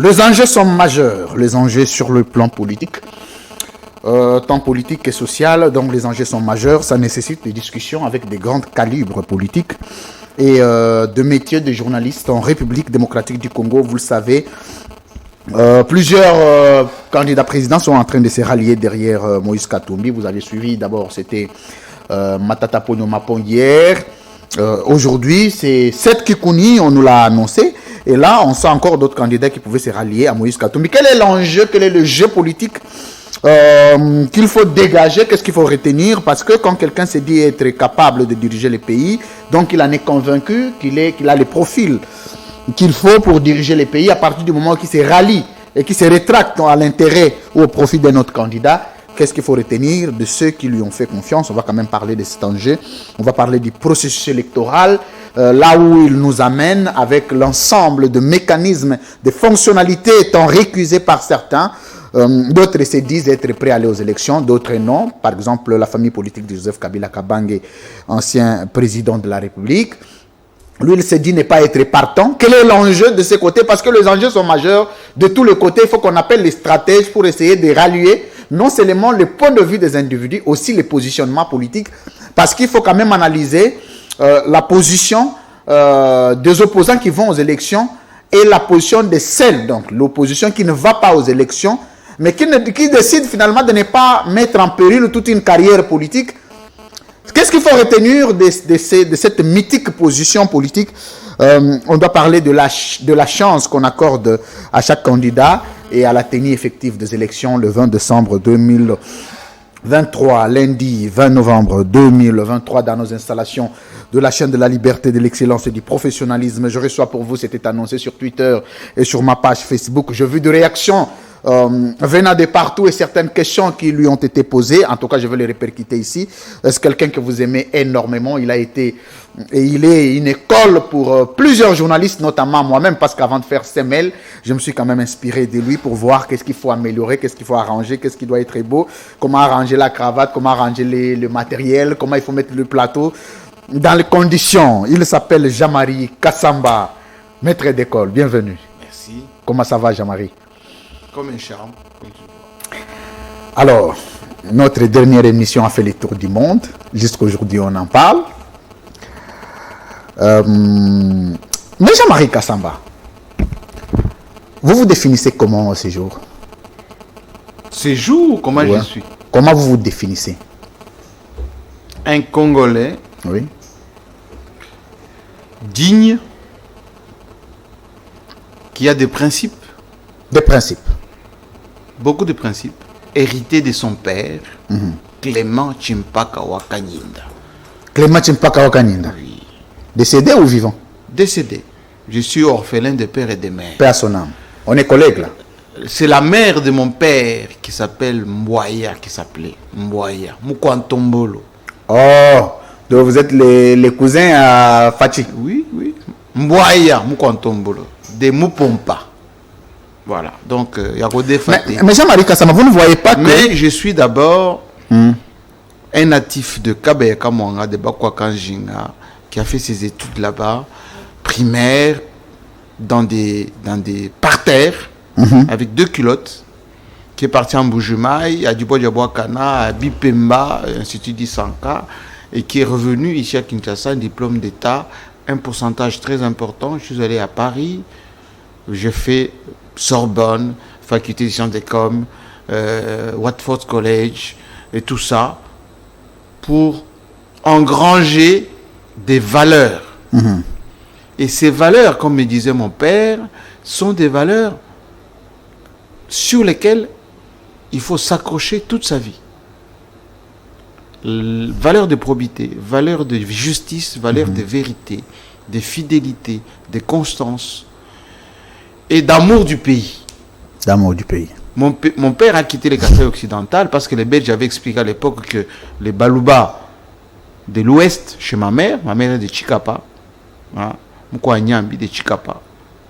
Les enjeux sont majeurs, les enjeux sur le plan politique, tant politique que social, donc les enjeux sont majeurs, ça nécessite des discussions avec des grands calibres politiques et de métiers de journalistes en République démocratique du Congo, vous le savez. Plusieurs candidats présidents sont en train de se rallier derrière Moïse Katumbi. Vous avez suivi, d'abord c'était Matata Ponyo Mapon hier. Aujourd'hui, c'est Seth Kikouni, on nous l'a annoncé. Et là, on sent encore d'autres candidats qui pouvaient se rallier à Moïse Katumbi. Quel est l'enjeu, quel est le jeu politique qu'il faut dégager, qu'est-ce qu'il faut retenir? Parce que quand quelqu'un se dit être capable de diriger le pays, donc il en est convaincu qu'il a le profil qu'il faut pour diriger les pays à partir du moment où il se rallie et qu'il se rétracte à l'intérêt ou au profit d'un autre candidat. Qu'est-ce qu'il faut retenir de ceux qui lui ont fait confiance? On va quand même parler de cet enjeu. On va parler du processus électoral, là où il nous amène avec l'ensemble de mécanismes, de fonctionnalités étant récusés par certains. D'autres se disent être prêts à aller aux élections, d'autres non. Par exemple, la famille politique de Joseph Kabila Kabange, ancien président de la République. Lui, il se dit ne pas être partant. Quel est l'enjeu de ces côtés? Parce que les enjeux sont majeurs de tous les côtés. Il faut qu'on appelle les stratèges pour essayer de rallier non seulement le point de vue des individus, aussi les positionnements politiques. Parce qu'il faut quand même analyser la position des opposants qui vont aux élections et la position de celle, donc l'opposition qui ne va pas aux élections, mais qui décide finalement de ne pas mettre en péril toute une carrière politique. Qu'est-ce qu'il faut retenir de cette mythique position politique? On doit parler de la chance qu'on accorde à chaque candidat et à la tenue effective des élections le 20 décembre 2023, lundi 20 novembre 2023, dans nos installations de la chaîne de la liberté, de l'excellence et du professionnalisme. Je reçois pour vous, c'était annoncé sur Twitter et sur ma page Facebook. J'ai vu des réactions venant de partout et certaines questions qui lui ont été posées. En tout cas, je vais les répercuter ici. Est-ce quelqu'un que vous aimez énormément? Il est une école pour plusieurs journalistes, notamment moi-même, parce qu'avant de faire CML, je me suis quand même inspiré de lui pour voir qu'est-ce qu'il faut améliorer, qu'est-ce qu'il faut arranger, qu'est-ce qui doit être beau, comment arranger la cravate, comment arranger le matériel, comment il faut mettre le plateau dans les conditions. Il s'appelle Jean-Marie Kassamba, maître d'école. Bienvenue. Merci. Comment ça va, Jean-Marie? Comme un charme, comme tu vois. Alors, notre dernière émission a fait le tour du monde. Jusqu'aujourd'hui, on en parle. Mais Jean-Marie Kassamba, vous vous définissez comment ces jours? Ces jours, comment je suis? Comment vous vous définissez? Un Congolais. Oui. Digne. Qui a des principes. Des principes. Beaucoup de principes. Hérité de son père, Clément Chimpaka Wakanyinda. Clément Chimpaka Wakanyinda. Oui. Décédé ou vivant? Décédé. Je suis orphelin de père et de mère. Père à son âme. On est collègues là. C'est la mère de mon père qui s'appelle Mbwaya, qui s'appelait Mbwaya. Mukwantombolo. Oh, donc vous êtes les cousins à Fachi. Oui, oui. Mbwaya, Mukwantombolo. De Mupompa. Voilà, donc il y a des fatés. Mais Jean-Marie Kassamba, vous ne voyez pas que... Mais je suis d'abord un natif de Kabeka Mwanga, de Bakwakanjinga, qui a fait ses études là-bas, primaire, dans des parterres, avec 2 culottes, qui est parti en Bujumaï, à Dubois-Diabois-Kana, à Bipemba, Institut d'Isanka, et qui est revenu ici à Kinshasa, un diplôme d'État, un pourcentage très important. Je suis allé à Paris, j'ai fait Sorbonne, faculté des sciences des com, Watford College, et tout ça, pour engranger des valeurs. Et ces valeurs, comme me disait mon père, sont des valeurs sur lesquelles il faut s'accrocher toute sa vie. Valeurs de probité, valeurs de justice, valeurs de vérité, de fidélité, de constance et d'amour du pays. D'amour du pays. Mon père a quitté le Kasaï occidental parce que les Belges avaient expliqué à l'époque que les Balouba de l'ouest, chez ma mère est de Chikapa, Moukwanyambi de Chikapa,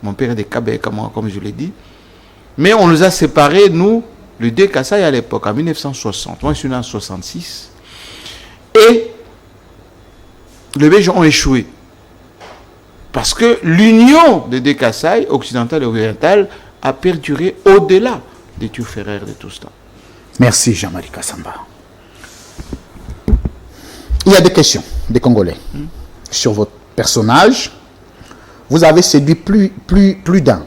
mon père est de Kabeka, comme je l'ai dit. Mais on nous a séparés, nous, les deux Kasaï à l'époque, en 1960. Moi, je suis né en 1966. Et les Belges ont échoué. Parce que l'union des deux Kasaï, occidental et oriental, a perduré au-delà des Thiou Ferrer de tout cela. Merci Jean-Marie Kassamba. Il y a des questions des Congolais sur votre personnage. Vous avez séduit plus d'un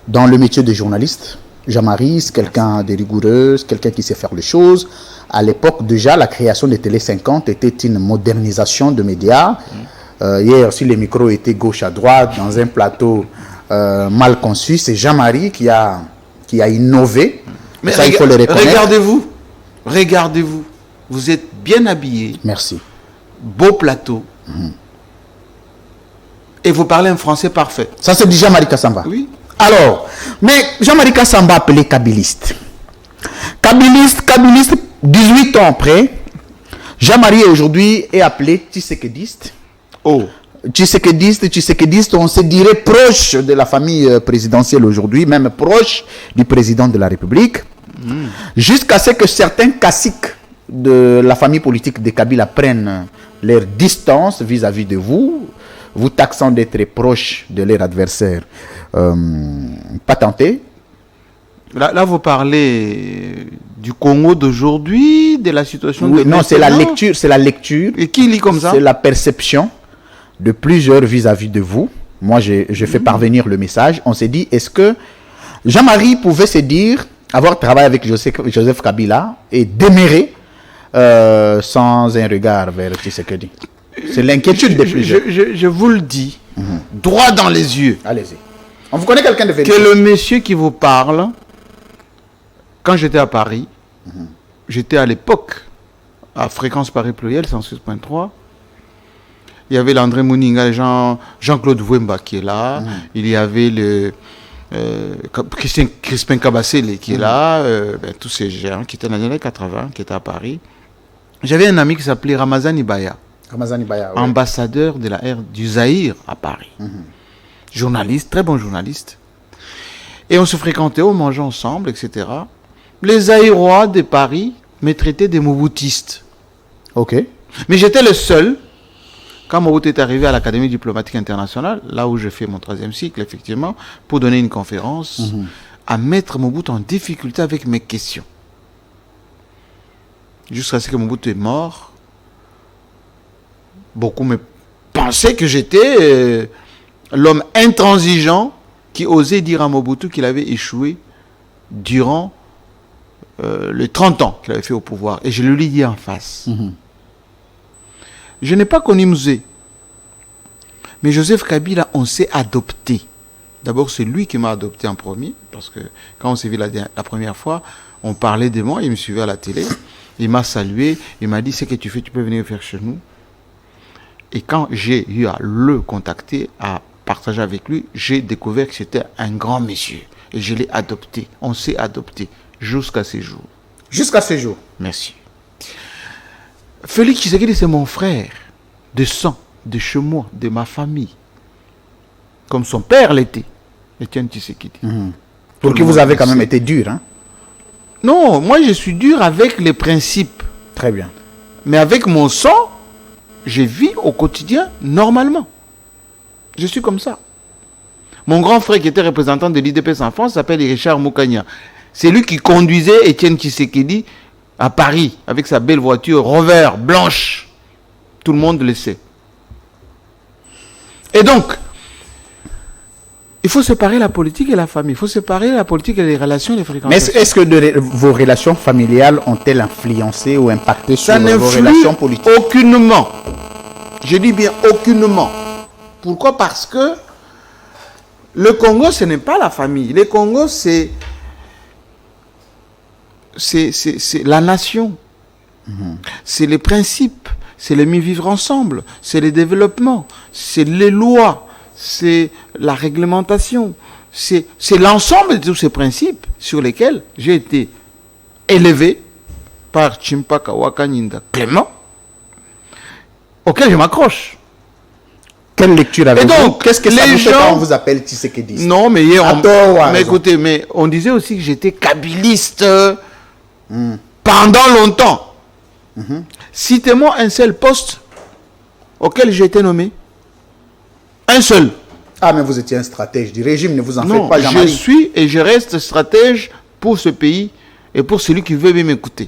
dans le métier de journaliste. Jean-Marie, c'est quelqu'un de rigoureux, quelqu'un qui sait faire les choses. À l'époque, déjà, la création de Télé 50 était une modernisation de médias. Hier aussi, les micros étaient gauche à droite, dans un plateau mal conçu. C'est Jean-Marie qui a innové. Mais ça, il faut le reconnaître. Regardez-vous. Vous êtes bien habillé. Merci. Beau plateau. Et vous parlez un français parfait. Ça, c'est du Jean-Marie Kassamba. Oui. Alors, mais Jean-Marie Kassamba appelé kabyliste. Kabyliste, 18 ans après, Jean-Marie aujourd'hui est appelé tshisekediste. Oh. Tshisekediste, on se dirait proche de la famille présidentielle aujourd'hui, même proche du président de la République, jusqu'à ce que certains caciques de la famille politique de Kabila prennent leur distance vis-à-vis de vous, vous taxant d'être proche de leur adversaire patenté. Là, vous parlez du Congo d'aujourd'hui, de la situation de non, c'est la lecture. Et qui lit comme ça? C'est la perception de plusieurs vis-à-vis de vous. Moi, je fais parvenir le message. On s'est dit, est-ce que Jean-Marie pouvait se dire, avoir travaillé avec Joseph Kabila et demeurer sans un regard vers Tshisekedi? C'est l'inquiétude de plusieurs. Je vous le dis, droit dans les yeux. Allez-y. On vous connaît quelqu'un de vérifié. Que le monsieur qui vous parle, quand j'étais à Paris, j'étais à l'époque à Fréquence Paris Pluriel, 106.3. Il y avait l'André Mouninga, Jean-Claude Vouemba qui est là. Il y avait le Crispin Kabasele qui est là. Tous ces gens qui étaient dans les années 80, qui étaient à Paris. J'avais un ami qui s'appelait Ramazan Ibaya. Ramazan Ibaya, oui. Ambassadeur de la ère du Zaïre à Paris. Journaliste, très bon journaliste. Et on se fréquentait, on mangeait ensemble, etc. Les Zaïrois de Paris me traitaient de Mobutistes. Ok. Mais j'étais le seul, quand Mobutu est arrivé à l'Académie diplomatique internationale, là où je fais mon 3e cycle, effectivement, pour donner une conférence, à mettre Mobutu en difficulté avec mes questions. Jusqu'à ce que Mobutu est mort, beaucoup me pensaient que j'étais l'homme intransigeant qui osait dire à Mobutu qu'il avait échoué durant les 30 ans qu'il avait fait au pouvoir. Et je le lui dis en face. Je n'ai pas connu Mzee. Mais Joseph Kabila, on s'est adopté. D'abord, c'est lui qui m'a adopté en premier. Parce que quand on s'est vu la première fois, on parlait de moi, il me suivait à la télé. Il m'a salué, il m'a dit, ce que tu fais, tu peux venir faire chez nous. Et quand j'ai eu à le contacter, à partager avec lui, j'ai découvert que c'était un grand monsieur. Et je l'ai adopté. On s'est adopté jusqu'à ce jour. Jusqu'à ce jour. Merci. Félix Tshisekedi, c'est mon frère, de sang, de chez moi, de ma famille. Comme son père l'était, Étienne Tshisekedi. Pour qui vous avez quand même été dur, hein? Non, moi je suis dur avec les principes. Très bien. Mais avec mon sang, je vis au quotidien normalement. Je suis comme ça. Mon grand frère qui était représentant de l'IDPS en France s'appelle Richard Moukania. C'est lui qui conduisait Étienne Tshisekedi à Paris avec sa belle voiture Rover blanche. Tout le monde le sait. Et donc, il faut séparer la politique et la famille. Il faut séparer la politique et les relations et les fréquentations. Mais est-ce que vos relations familiales ont-elles influencé ou impacté sur vos relations politiques? Aucunement. Je dis bien aucunement. Pourquoi? Parce que le Congo, ce n'est pas la famille. Le Congo, c'est la nation. C'est les principes. C'est le mieux vivre ensemble. C'est le développement. C'est les lois. C'est la réglementation. C'est l'ensemble de tous ces principes sur lesquels j'ai été élevé par Chimpaka Wakaninda Clément, auquel je m'accroche. Quelle lecture avez-vous? Qu'est-ce que ça vous fait quand on vous appelle Tshisekedi? Non, mais écoutez, mais on disait aussi que j'étais kabyliste pendant longtemps. Citez-moi un seul poste auquel j'ai été nommé. Un seul. Ah, mais vous étiez un stratège du régime, ne vous en Non, faites pas, je Jean-Marie. suis et je reste stratège pour ce pays et pour celui qui veut bien m'écouter.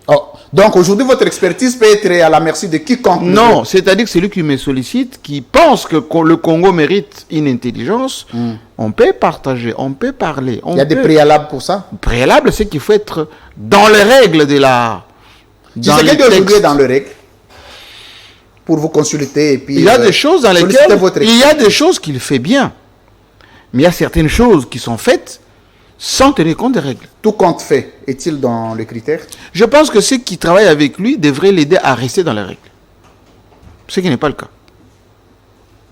Oh, donc aujourd'hui, votre expertise peut être à la merci de quiconque. Non, c'est-à-dire que celui qui me sollicite, qui pense que le Congo mérite une intelligence, on peut partager, on peut parler. Il y a des préalables pour ça. Préalable, c'est qu'il faut être dans les règles de la... Dans les textes. Dans le règle pour vous consulter et puis... Il y a des choses dans lesquelles... Il y a des choses qu'il fait bien. Mais il y a certaines choses qui sont faites sans tenir compte des règles. Tout compte fait, est-il dans les critères? Je pense que ceux qui travaillent avec lui devraient l'aider à rester dans les règles. Ce qui n'est pas le cas.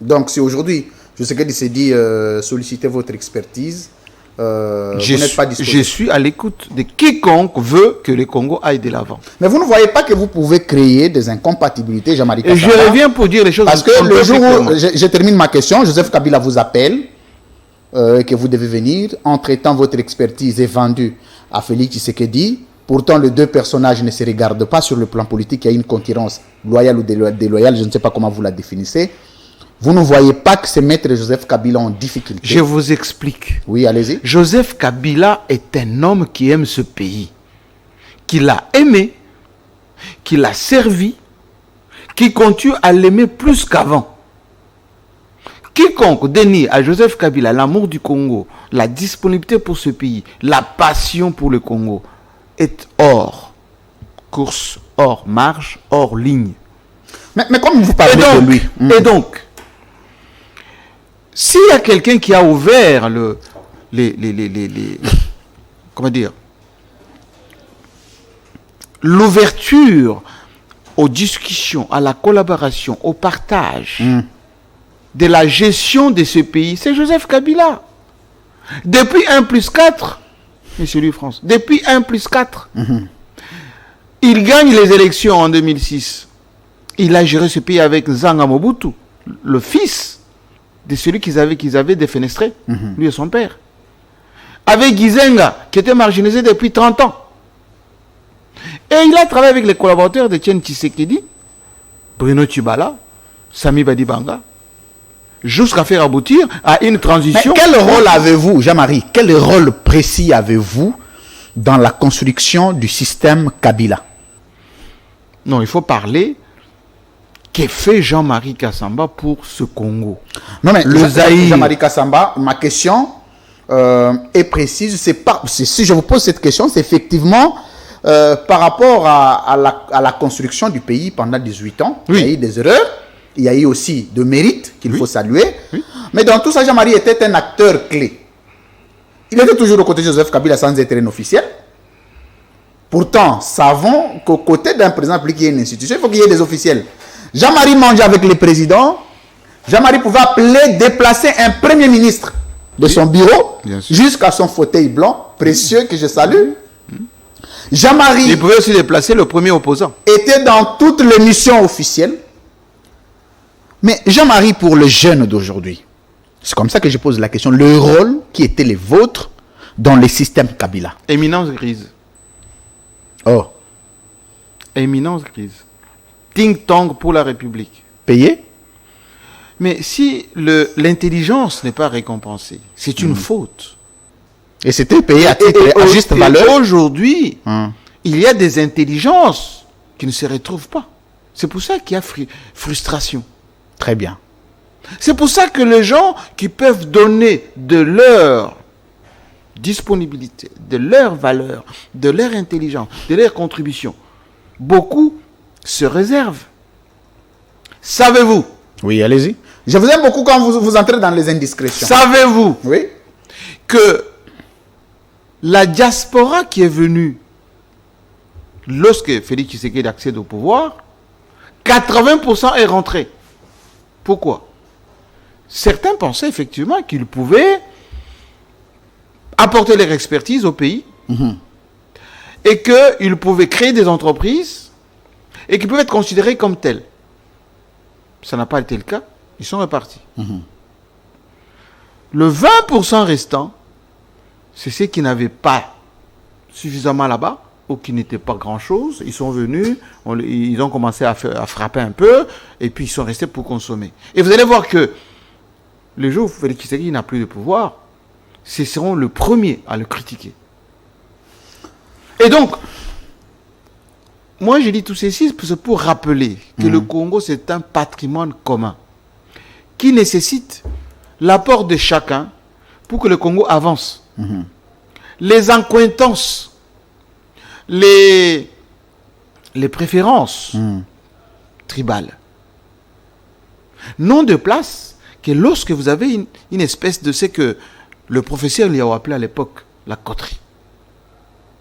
Donc, si aujourd'hui, je sais qu'il s'est dit solliciter votre expertise, vous n'êtes pas disposé. Je suis à l'écoute de quiconque veut que le Congo aille de l'avant. Mais vous ne voyez pas que vous pouvez créer des incompatibilités, Jean-Marie Kassamba? Je reviens pour dire les choses. Parce que le jour où je termine ma question, Joseph Kabila vous appelle, que vous devez venir. Entre-temps, votre expertise est vendue à Félix Tshisekedi. Pourtant, les deux personnages ne se regardent pas sur le plan politique. Il y a une concurrence loyale ou déloyale. Je ne sais pas comment vous la définissez. Vous ne voyez pas que ces maîtres Joseph Kabila ont difficulté? Je vous explique. Oui, allez-y. Joseph Kabila est un homme qui aime ce pays, qui l'a aimé, qui l'a servi, qui continue à l'aimer plus qu'avant. Quiconque dénie à Joseph Kabila l'amour du Congo, la disponibilité pour ce pays, la passion pour le Congo, est hors course, hors marche, hors ligne. Mais comme vous parlez de lui... Et donc, s'il y a quelqu'un qui a ouvert comment dire, l'ouverture aux discussions, à la collaboration, au partage de la gestion de ce pays, c'est Joseph Kabila. Depuis 1+4, monsieur Louis France, depuis 1+4, il gagne les élections en 2006. Il a géré ce pays avec Nzanga Mobutu, le fils de celui qu'ils avaient défenestré, lui et son père. Avec Gizenga, qui était marginalisé depuis 30 ans. Et il a travaillé avec les collaborateurs de Etienne Tshisekedi, Bruno Tshibala, Sami Badibanga, jusqu'à faire aboutir à une transition. Mais quel rôle avez-vous, Jean-Marie, quel rôle précis avez-vous dans la construction du système Kabila? Non, il faut parler. Qu'est fait Jean-Marie Kassamba pour ce Congo? Non, mais Jean-Marie Kassamba, ma question est précise. Si je vous pose cette question, c'est effectivement par rapport à la construction du pays pendant 18 ans. Oui. Il y a eu des erreurs, il y a eu aussi de mérites qu'il faut saluer. Oui. Mais dans tout ça, Jean-Marie était un acteur clé. Il était toujours aux côtés de Joseph Kabila sans être un officiel. Pourtant, savons qu'aux côtés d'un président public qui est une institution, il faut qu'il y ait des officiels. Jean-Marie mangeait avec le président. Jean-Marie pouvait appeler, déplacer un premier ministre de son bureau jusqu'à son fauteuil blanc, précieux, que je salue. Jean-Marie... Il pouvait aussi déplacer le premier opposant. Était dans toutes les missions officielles. Mais Jean-Marie, pour le jeune d'aujourd'hui, c'est comme ça que je pose la question, le rôle qui était le vôtre dans le système Kabila. Éminence grise. Oh. Éminence grise. Think tank pour la République. Payé? Mais si l'intelligence n'est pas récompensée, c'est une faute. Et c'était payé à titre à juste valeur. Aujourd'hui, il y a des intelligences qui ne se retrouvent pas. C'est pour ça qu'il y a frustration. Très bien. C'est pour ça que les gens qui peuvent donner de leur disponibilité, de leur valeur, de leur intelligence, de leur contribution, beaucoup se réservent. Savez-vous? Oui, allez-y. Je vous aime beaucoup quand vous entrez dans les indiscrétions. Savez-vous oui, que la diaspora qui est venue lorsque Félix Tshisekedi accède au pouvoir, 80% est rentré. Pourquoi? Certains pensaient effectivement qu'ils pouvaient apporter leur expertise au pays et qu'ils pouvaient créer des entreprises et qu'ils pouvaient être considérés comme tels. Ça n'a pas été le cas. Ils sont repartis. Le 20% restant, c'est ceux qui n'avaient pas suffisamment là-bas ou qui n'étaient pas grand-chose. Ils sont venus, ils ont commencé à frapper un peu et puis ils sont restés pour consommer. Et vous allez voir que le jour où Félix Tshisekedi n'a plus de pouvoir, ce seront le premier à le critiquer. Et donc, moi je dis tout ceci, c'est pour rappeler que le Congo, c'est un patrimoine commun qui nécessite l'apport de chacun pour que le Congo avance. Les accointances, les préférences tribales n'ont de place que lorsque vous avez une espèce de ce que le professeur lui a appelé à l'époque la coterie.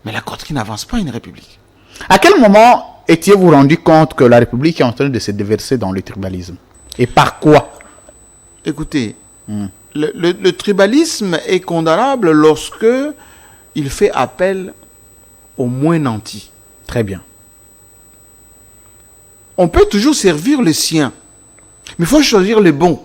Mais la coterie n'avance pas une république. À quel moment étiez-vous rendu compte que la République est en train de se déverser dans le tribalisme? Et par quoi? Écoutez, le tribalisme est condamnable lorsque il fait appel au moins nanti. Très bien. On peut toujours servir les siens, mais il faut choisir les bons.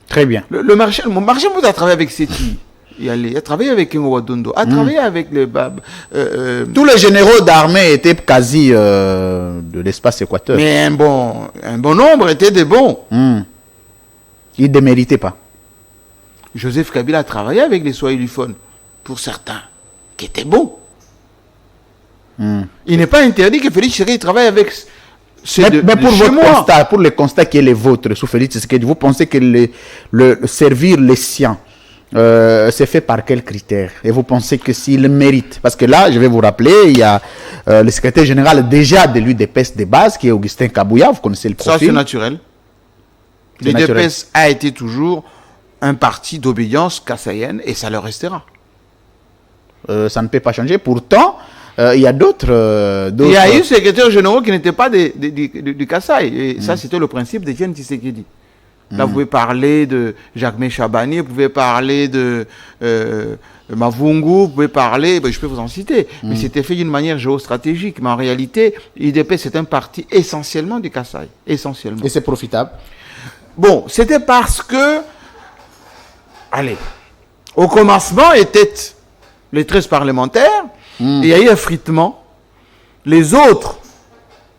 Très bien. Le marché a travaillé avec Seti. Il a travaillé avec Kengo Wadondo, a travaillé avec les Bab. Tous les généraux d'armée étaient quasi de l'espace équateur. Mais un bon nombre étaient des bons. Ils ne déméritaient pas. Joseph Kabila a travaillé avec les Swahiliphones, pour certains, qui étaient bons. Il n'est pas interdit que Félix Tshisekedi travaille avec mais pour le constat qui est le vôtre, sous Félix Tshisekedi, vous pensez que servir les siens, c'est fait par quels critères? Et vous pensez que s'il mérite? Parce que là, je vais vous rappeler, il y a le secrétaire général déjà de l'UDPS de base, qui est Augustin Kabouya, vous connaissez le profil. Ça, c'est naturel. L'UDPS a été toujours un parti d'obédience kassaïenne et ça le restera. Ça ne peut pas changer. Pourtant, il y a d'autres... Il y a eu secrétaires généraux qui n'étaient pas du Kasaï. Et ça, c'était le principe de Etienne Tshisekedi. Là, vous pouvez parler de Jacques Chabani, vous pouvez parler de Mavungu, vous pouvez parler, je peux vous en citer, mais c'était fait d'une manière géostratégique. Mais en réalité, l'UDP, c'est un parti essentiellement du Kasaï. Essentiellement. Et c'est profitable? Bon, c'était parce que, au commencement étaient les 13 parlementaires, et il y a eu un fritement. Les autres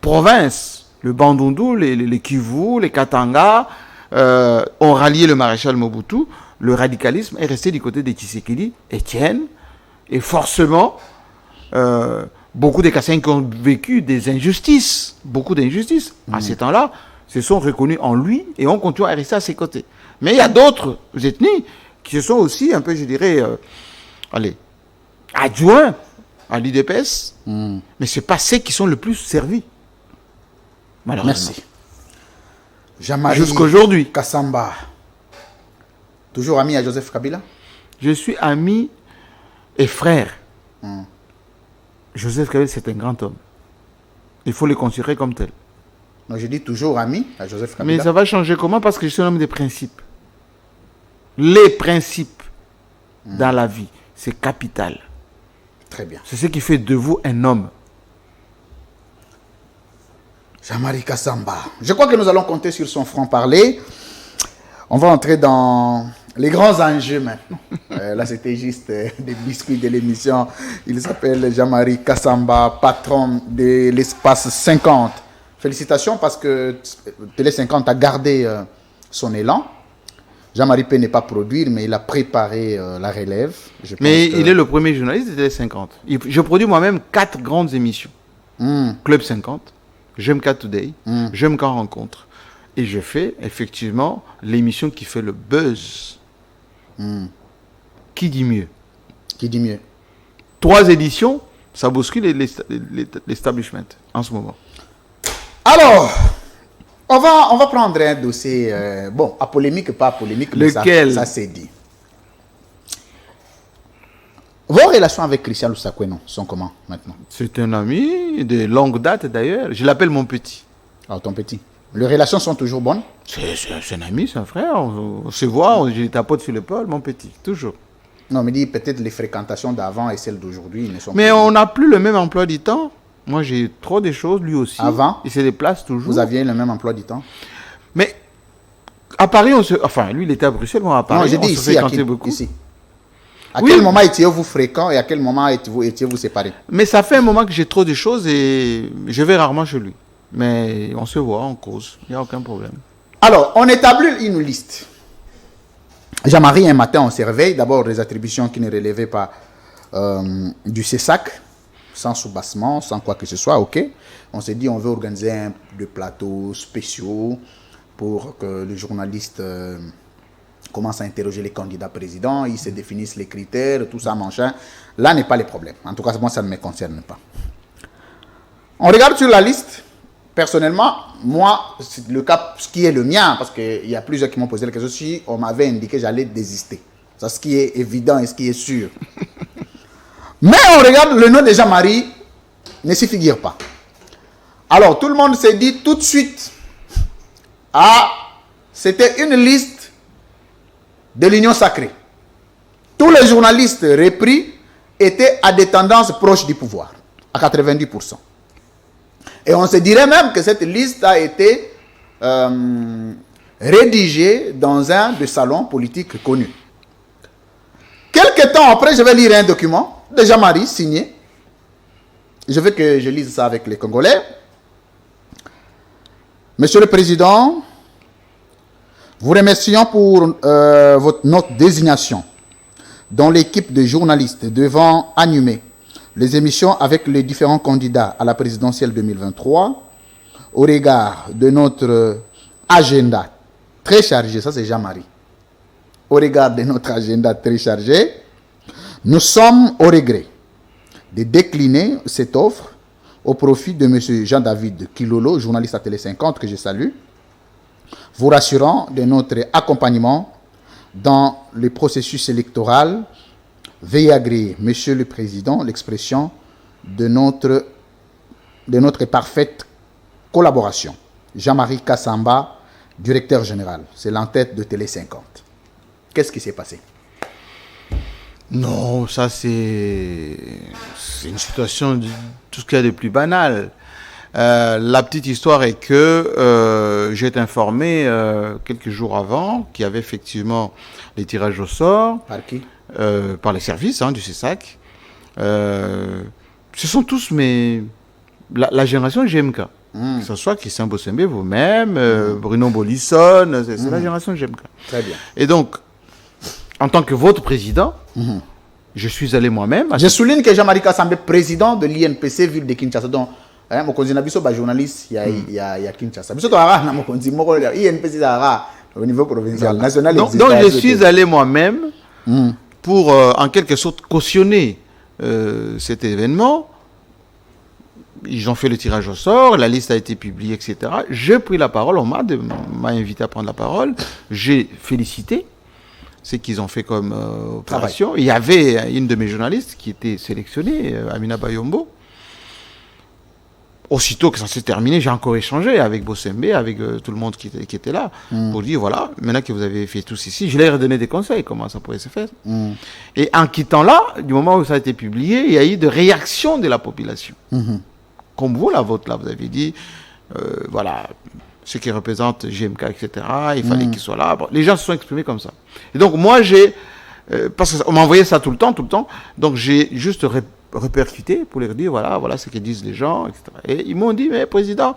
provinces, le Bandundu, les Kivu, les Katanga, ont rallié le maréchal Mobutu. Le radicalisme est resté du côté de Tshisekedi, Étienne, et forcément, beaucoup des Kassens qui ont vécu des injustices, beaucoup d'injustices, à ces temps-là, se sont reconnus en lui et ont continué à rester à ses côtés. Mais il y a d'autres ethnies qui se sont aussi un peu, je dirais, adjoints à l'UDPS, mais ce n'est pas ceux qui sont le plus servis. Malheureusement. Merci. Jean-Marie jusqu'aujourd'hui. Kassamba, toujours ami à Joseph Kabila? Je suis ami et frère. Joseph Kabila, c'est un grand homme. Il faut le considérer comme tel. Non, je dis toujours ami à Joseph Kabila. Mais ça va changer comment? Parce que je suis un homme des principes. Les principes dans la vie, c'est capital. Très bien. C'est ce qui fait de vous un homme. Jean-Marie Kassamba. Je crois que nous allons compter sur son franc-parler. On va entrer dans les grands enjeux maintenant. Là, c'était juste des biscuits de l'émission. Il s'appelle Jean-Marie Kassamba, patron de l'espace 50. Félicitations parce que Télé 50 a gardé son élan. Jean-Marie P n'est pas produire, mais il a préparé la relève. Mais il est le premier journaliste de Télé 50. Je produis moi-même 4 grandes émissions. Club 50, J'aime qu'à Today, J'aime qu'à Rencontre. Et je fais effectivement l'émission qui fait le buzz. Qui dit mieux? Qui dit mieux? 3 éditions, ça bouscule l'establishment en ce moment. Alors, on va prendre un dossier, à polémique, pas à polémique, lequel? Mais ça c'est dit. Vos relations avec Christian Lusakweno sont comment maintenant? C'est un ami de longue date d'ailleurs. Je l'appelle mon petit. Ah, ton petit. Les relations sont toujours bonnes? C'est un ami, c'est un frère. On se voit, je tapote sur l'épaule, mon petit, toujours. Non, mais dis peut-être les fréquentations d'avant et celles d'aujourd'hui ne sont mais plus. On n'a plus le même emploi du temps. Moi, j'ai trop de choses, lui aussi. Avant? Il se déplace toujours. Vous aviez le même emploi du temps? Mais à Paris, lui, il était à Bruxelles, moi à Paris. Non, j'ai dit ici, ici. À quel moment étiez-vous fréquents et à quel moment étiez-vous séparés? Mais ça fait un moment que j'ai trop de choses et je vais rarement chez lui. Mais on se voit, on cause. Il n'y a aucun problème. Alors, on établit une liste. Jean-Marie, un matin, on se réveille. D'abord, des attributions qui ne relevaient pas du CESAC, sans soubassement, sans quoi que ce soit, ok. On s'est dit, on veut organiser des plateaux spéciaux pour que les journalistes commencent à interroger les candidats présidents, ils se définissent les critères, tout ça, machin. Là n'est pas le problème. En tout cas, moi, ça ne me concerne pas. On regarde sur la liste. Personnellement, moi, c'est le cas, ce qui est le mien, parce qu'il y a plusieurs qui m'ont posé la question, si on m'avait indiqué que j'allais désister. C'est ce qui est évident et ce qui est sûr. Mais on regarde, le nom de Jean-Marie ne s'y figure pas. Alors, tout le monde s'est dit tout de suite, ah, c'était une liste de l'Union sacrée. Tous les journalistes repris étaient à des tendances proches du pouvoir, à 90%. Et on se dirait même que cette liste a été rédigée dans un des salons politiques connus. Quelque temps après, je vais lire un document de Jean-Marie signé. Je veux que je lise ça avec les Congolais. Monsieur le Président, vous remercions pour notre désignation dont l'équipe de journalistes devant animer les émissions avec les différents candidats à la présidentielle 2023 au regard de notre agenda très chargé, ça c'est Jean-Marie, au regard de notre agenda très chargé, nous sommes au regret de décliner cette offre au profit de M. Jean-David Kilolo, journaliste à Télé 50 que je salue, vous rassurant de notre accompagnement dans le processus électoral. Veuillez agréer, Monsieur le Président, l'expression de notre parfaite collaboration. Jean-Marie Kassamba, directeur général. C'est l'entête de Télé 50. Qu'est-ce qui s'est passé? Non, ça c'est une situation de tout ce qu'il y a de plus banal. La petite histoire est que j'ai été informé quelques jours avant qu'il y avait effectivement les tirages au sort. Par qui? Par les services du CESAC. Ce sont tous la génération GMK. Que ce soit Christian Bossembe, vous-même, Bruno Bolisson, c'est la génération GMK. Très bien. Et donc, en tant que votre président, je suis allé moi-même. Je souligne que Jean-Marie Kassamba, président de l'INPC ville de Kinshasa, donc mon cousin Biso, journaliste, il y a Kinshasa. Biso, INPC au niveau provincial, national. Donc je suis allé moi-même pour, en quelque sorte, cautionner cet événement. Ils ont fait le tirage au sort, la liste a été publiée, etc. J'ai pris la parole, on m'a invité à prendre la parole. J'ai félicité ce qu'ils ont fait comme opération. Il y avait une de mes journalistes qui était sélectionnée, Amina Bayombo. Aussitôt que ça s'est terminé, j'ai encore échangé avec Bossembe, avec tout le monde qui était là, pour dire, voilà, maintenant que vous avez fait tout ceci, je leur ai donné des conseils, comment ça pourrait se faire. Et en quittant là, du moment où ça a été publié, il y a eu de réactions de la population. Comme vous, la vôtre, là, vous avez dit, voilà, ce qui représente GMK, etc., il fallait qu'il soit là. Bon, les gens se sont exprimés comme ça. Et donc, moi, parce qu'on m'envoyait ça tout le temps, donc j'ai juste répercuté pour leur dire, voilà ce que disent les gens, etc. Et ils m'ont dit, mais président,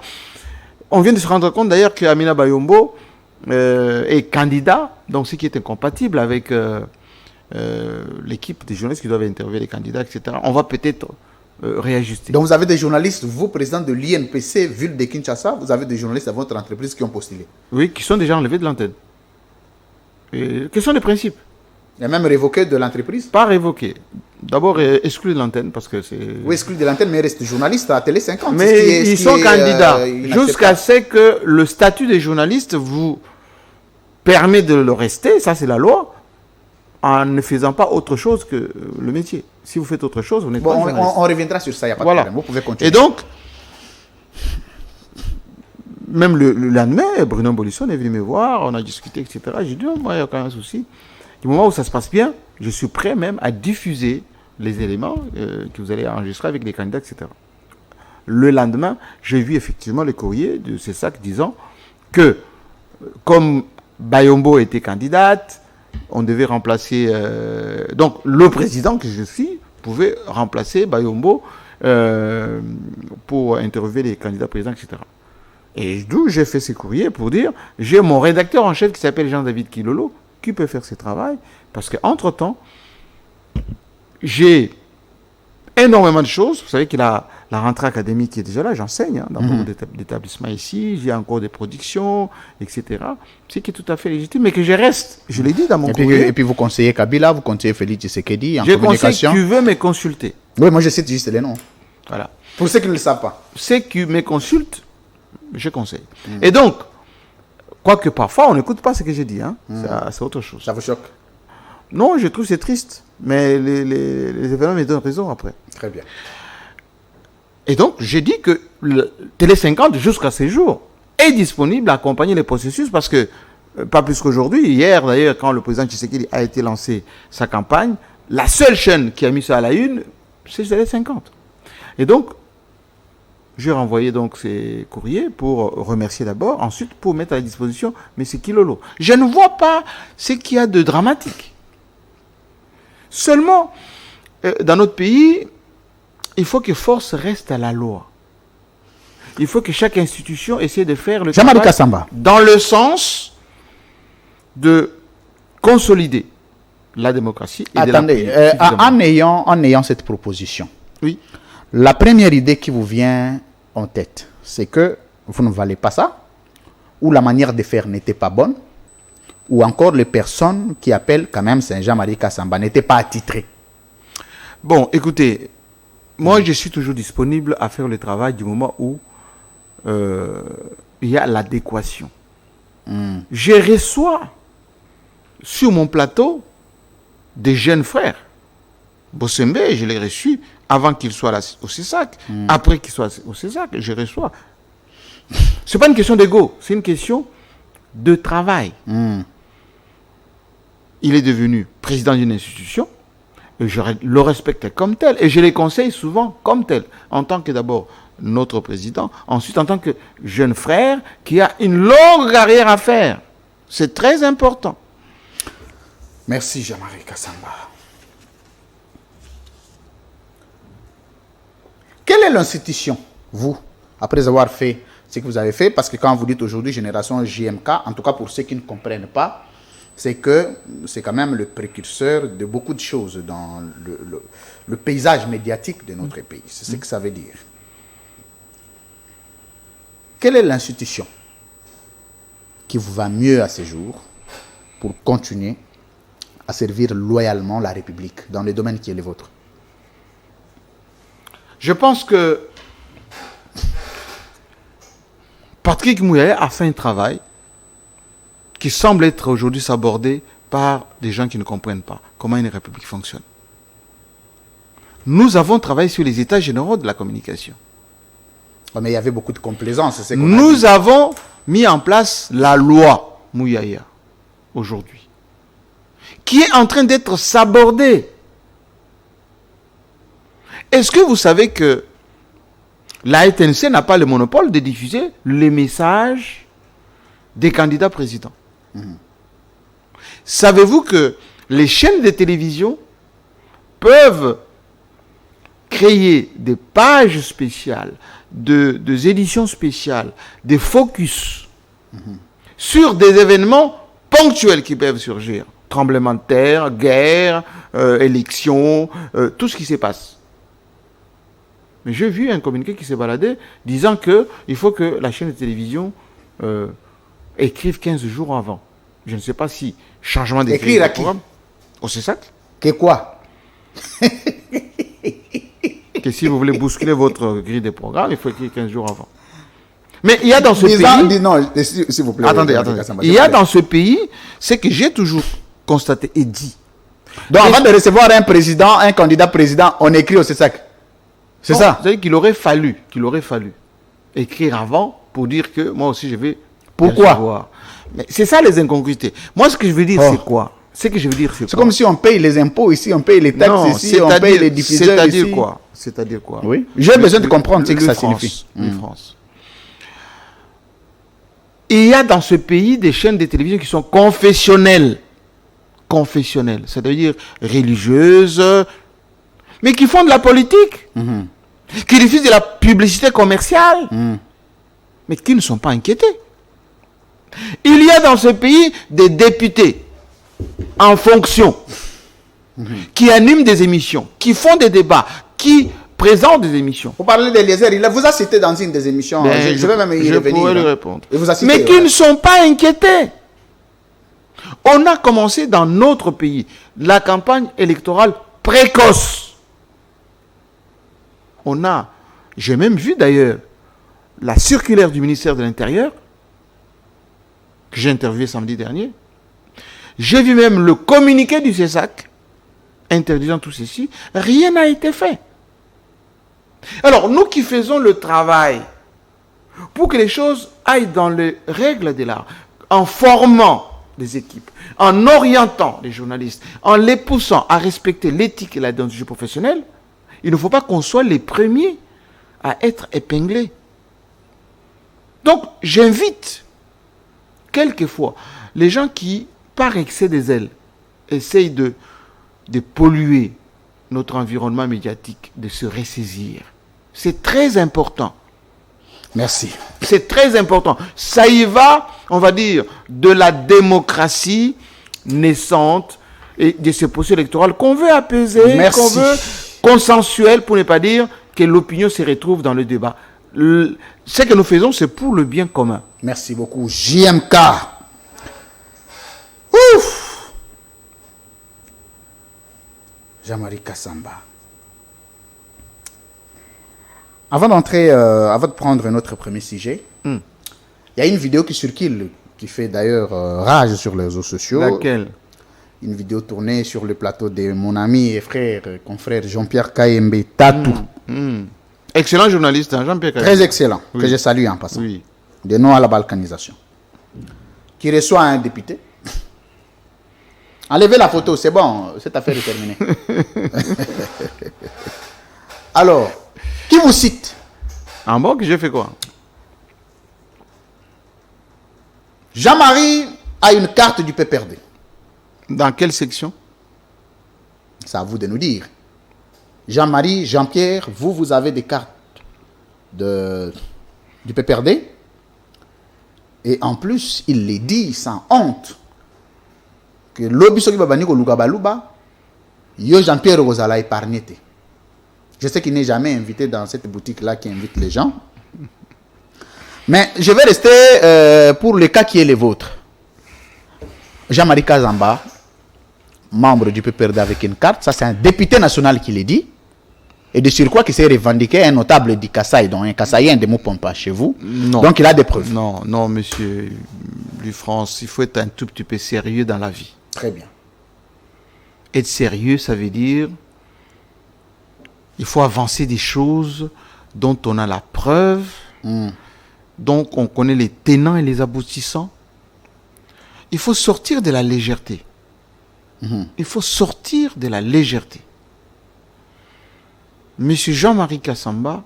on vient de se rendre compte d'ailleurs qu'Amina Bayombo est candidat, donc ce qui est incompatible avec l'équipe des journalistes qui doivent interviewer les candidats, etc. On va peut-être réajuster. Donc vous avez des journalistes, vous, président de l'INPC, ville de Kinshasa, vous avez des journalistes à votre entreprise qui ont postulé? Oui, qui sont déjà enlevés de l'antenne. Quels sont les principes? Il y a même révoqué de l'entreprise? Pas révoqué. D'abord, exclu de l'antenne parce que c'est... Oui, exclu de l'antenne, mais il reste journaliste à Télé 50. Mais ils sont candidats. Jusqu'à ce que le statut des journalistes vous permet de le rester, ça c'est la loi, en ne faisant pas autre chose que le métier. Si vous faites autre chose, vous n'êtes pas journaliste. On reviendra sur ça, il n'y a pas de problème. Vous pouvez continuer. Et donc, même le lendemain, Bruno Bolisson est venu me voir, on a discuté, etc. J'ai dit, moi, il n'y a aucun souci. Du moment où ça se passe bien, je suis prêt même à diffuser les éléments que vous allez enregistrer avec les candidats, etc. Le lendemain, j'ai vu effectivement le courrier de CESAC disant que, comme Bayombo était candidate, on devait remplacer... donc, le président que je suis pouvait remplacer Bayombo pour interviewer les candidats présidents, etc. Et d'où j'ai fait ces courriers pour dire, j'ai mon rédacteur en chef qui s'appelle Jean-David Kilolo, qui peut faire ce travail, parce qu'entre-temps, j'ai énormément de choses. Vous savez qu'il a la rentrée académique qui est déjà là, j'enseigne dans beaucoup d'établissements ici, j'ai encore des productions, etc. Ce qui est tout à fait légitime, mais que je reste, je l'ai dit dans mon courrier. Et puis vous conseillez Kabila, vous conseillez Félix Tshisekedi en Je communication. conseille, tu veux me consulter. Oui, moi je cite juste les noms. Voilà. Pour ceux qui ne le savent pas. Ceux qui me consultent, je conseille. Et donc, quoique parfois on n'écoute pas ce que je dis, hein, c'est autre chose. Ça vous choque? Non, je trouve que c'est triste, mais les événements me donnent raison après. Très bien. Et donc, j'ai dit que le Télé 50, jusqu'à ce jour, est disponible à accompagner les processus parce que, pas plus qu'aujourd'hui, hier d'ailleurs, quand le président Tshisekedi a été lancé sa campagne, la seule chaîne qui a mis ça à la une, c'est Télé 50. Et donc, j'ai renvoyé donc ces courriers pour remercier d'abord, ensuite pour mettre à la disposition M. Kilolo. Je ne vois pas ce qu'il y a de dramatique. Seulement, dans notre pays, il faut que force reste à la loi. Il faut que chaque institution essaie de faire le Jean-Marie travail Kassamba. dans le sens de consolider la démocratie. Et Attendez, en ayant cette proposition, oui. La première idée qui vous vient en tête, c'est que vous ne valez pas ça, ou la manière de faire n'était pas bonne, ou encore les personnes qui appellent quand même Saint-Jean-Marie Kassamba n'étaient pas attitrées. Bon, écoutez, moi je suis toujours disponible à faire le travail du moment où il y a l'adéquation. Je reçois sur mon plateau des jeunes frères. Bossembe, je l'ai reçu avant qu'il soit là au CESAC. Après qu'il soit au CESAC, je reçois. Ce n'est pas une question d'ego, c'est une question de travail. Il est devenu président d'une institution, et je le respecte comme tel, et je les conseille souvent comme tel, en tant que d'abord notre président, ensuite en tant que jeune frère qui a une longue carrière à faire. C'est très important. Merci Jean-Marie Kassamba. Quelle est l'institution, vous, après avoir fait ce que vous avez fait, parce que quand vous dites aujourd'hui génération JMK, en tout cas pour ceux qui ne comprennent pas, c'est que c'est quand même le précurseur de beaucoup de choses dans le paysage médiatique de notre pays. C'est ce que ça veut dire. Quelle est l'institution qui vous va mieux à ce jour pour continuer à servir loyalement la République dans le domaine qui est le vôtre? Je pense que Patrick Mouyaya a fait un travail qui semble être aujourd'hui sabordé par des gens qui ne comprennent pas comment une république fonctionne. Nous avons travaillé sur les états généraux de la communication. Mais il y avait beaucoup de complaisance. Nous avons mis en place la loi Mouyaya aujourd'hui, qui est en train d'être sabordée. Est-ce que vous savez que la RTNC n'a pas le monopole de diffuser les messages des candidats présidents? Savez-vous que les chaînes de télévision peuvent créer des pages spéciales, des éditions spéciales, des focus sur des événements ponctuels qui peuvent surgir? Tremblement de terre, guerre, élections, tout ce qui se passe. Mais j'ai vu un communiqué qui s'est baladé disant qu'il faut que la chaîne de télévision écrive 15 jours avant. Je ne sais pas si changement d'écriture. Écrire à qui? Au CESAC. Que quoi? Que si vous voulez bousculer votre grille de programme, il faut écrire 15 jours avant. Mais il y a dans ce pays... Non, s'il vous plaît. Attendez. Il y a dans ce pays ce que j'ai toujours constaté et dit. Donc avant de recevoir un président, un candidat président, on écrit au CESAC. C'est ça? C'est-à-dire qu'il aurait fallu écrire avant pour dire que moi aussi je vais... Pourquoi? Mais c'est ça les incongruités. Moi ce que je veux dire c'est quoi? C'est comme si on paye les impôts ici, on paye les taxes ici, on paye les diffuseurs ici. C'est-à-dire quoi? Oui. J'ai besoin de comprendre ce que ça signifie. France. Il y a dans ce pays des chaînes de télévision qui sont confessionnelles. Confessionnelles, c'est-à-dire religieuses, mais qui font de la politique, qui diffusent de la publicité commerciale. mais qui ne sont pas inquiétés. Il y a dans ce pays des députés en fonction qui animent des émissions, qui font des débats, qui présentent des émissions. Vous parlez d'Eliezer, il vous a cité dans une des émissions. Je vais même y revenir. Pourrais lui répondre. Il vous a cité, mais qui ne sont pas inquiétés. On a commencé dans notre pays la campagne électorale précoce. J'ai même vu d'ailleurs la circulaire du ministère de l'Intérieur que j'ai interviewé samedi dernier. J'ai vu même le communiqué du CESAC interdisant tout ceci. Rien n'a été fait. Alors, nous qui faisons le travail pour que les choses aillent dans les règles de l'art, en formant les équipes, en orientant les journalistes, en les poussant à respecter l'éthique et la déontologie professionnelle, il ne faut pas qu'on soit les premiers à être épinglés. Donc, j'invite quelquefois les gens qui, par excès des ailes, essayent de polluer notre environnement médiatique, de se ressaisir. C'est très important. Merci. C'est très important. Ça y va, on va dire, de la démocratie naissante et de ce processus électoral qu'on veut apaiser, qu'on veut consensuel, pour ne pas dire que l'opinion se retrouve dans le débat. Ce que nous faisons, c'est pour le bien commun. Merci beaucoup. JMK. Ouf. Jean-Marie Kassamba. Avant de prendre notre premier sujet, il y a une vidéo qui circule, qui fait d'ailleurs rage sur les réseaux sociaux. Laquelle? Une vidéo tournée sur le plateau de mon ami et frère, confrère Jean-Pierre Kayembe Tatou. Excellent journaliste, hein, Jean-Pierre Kayembe. Très excellent, que je salue en passant. Oui. De non à la balkanisation. Qui reçoit un député. Enlevez la photo, c'est bon, cette affaire est terminée. Alors, qui vous cite? En bon, que j'ai fait quoi? Jean-Marie a une carte du PPRD. Dans quelle section? C'est à vous de nous dire. Jean-Marie, Jean-Pierre, vous avez des cartes du PPRD. Et en plus, il les dit sans honte que l'obisoki babani ko luka baluba, yo Jean-Pierre Rosala épargné. Je sais qu'il n'est jamais invité dans cette boutique-là qui invite les gens. Mais je vais rester pour le cas qui est le vôtre. Jean-Marie Kazamba, membre du PPRD avec une carte, ça c'est un député national qui l'a dit. Et de surcroît qui s'est revendiqué un notable du Kassai, donc un Kassaïen de Mopompa chez vous. Non. Donc il a des preuves. Non, monsieur Lufrance, il faut être un tout petit peu sérieux dans la vie. Très bien. Être sérieux, ça veut dire il faut avancer des choses dont on a la preuve, donc on connaît les tenants et les aboutissants. Il faut sortir de la légèreté. Il faut sortir de la légèreté. Monsieur Jean-Marie Kassamba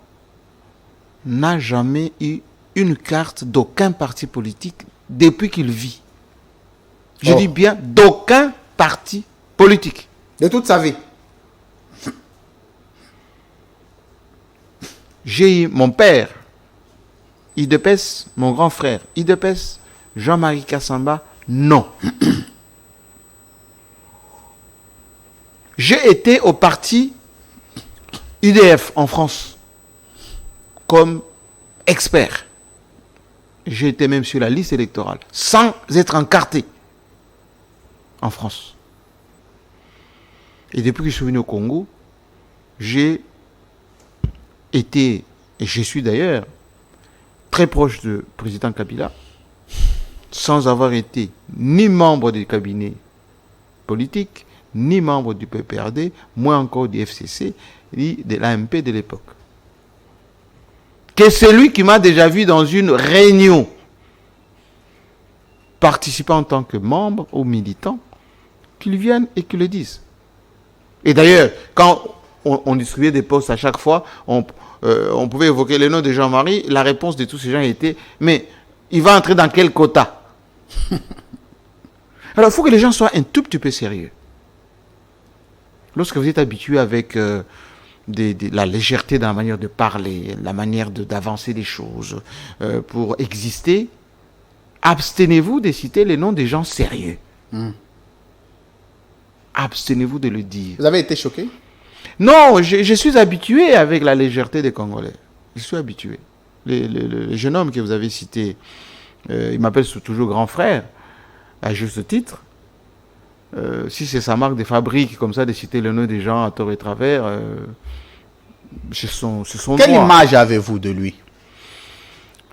n'a jamais eu une carte d'aucun parti politique depuis qu'il vit. Je dis bien d'aucun parti politique. De toute sa vie. J'ai eu mon père, Idepes, mon grand frère, Idepes, Jean-Marie Kassamba, non. J'ai été au parti UDF en France comme expert. J'ai été même sur la liste électorale sans être encarté en France. Et depuis que je suis venu au Congo, j'ai été, et je suis d'ailleurs, très proche du président Kabila, sans avoir été ni membre du cabinet politique, ni membre du PPRD, moins encore du FCC, ni de l'AMP de l'époque. Que celui qui m'a déjà vu dans une réunion, participant en tant que membre ou militant, qu'il vienne et qu'il le dise. Et d'ailleurs, quand on distribuait des postes à chaque fois, on pouvait évoquer le nom de Jean-Marie, la réponse de tous ces gens était « Mais il va entrer dans quel quota ?» Alors, il faut que les gens soient un tout petit peu sérieux. Lorsque vous êtes habitué avec la légèreté dans la manière de parler, la manière d'avancer les choses, pour exister, abstenez-vous de citer les noms des gens sérieux. Abstenez-vous de le dire. Vous avez été choqué? Non, je suis habitué avec la légèreté des Congolais. Je suis habitué. Le jeune homme que vous avez cité, il m'appelle toujours grand frère, à juste titre. Si c'est sa marque de fabrique, comme ça, de citer le nom des gens à tort et travers, c'est son Quelle droit. image avez-vous de lui?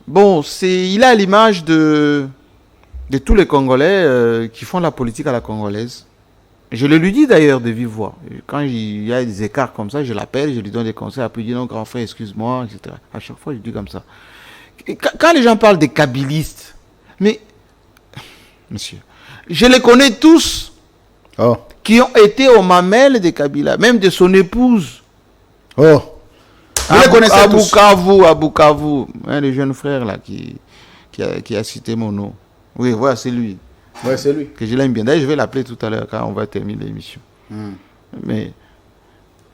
Bon, il a l'image de tous les Congolais qui font la politique à la congolaise. Je le lui dis d'ailleurs de vive voix. Quand il y a des écarts comme ça, je l'appelle, je lui donne des conseils, après il dit non, grand frère, excuse-moi, etc. À chaque fois, je dis comme ça. Quand les gens parlent des kabylistes, mais, monsieur, je les connais tous qui ont été aux mamelles de Kabila, même de son épouse. Vous les connaissez tous? À Bukavu, le jeune frère là qui a cité mon nom. Oui, voilà, c'est lui. Oui, c'est lui. Que je l'aime bien. D'ailleurs, je vais l'appeler tout à l'heure quand on va terminer l'émission. Mais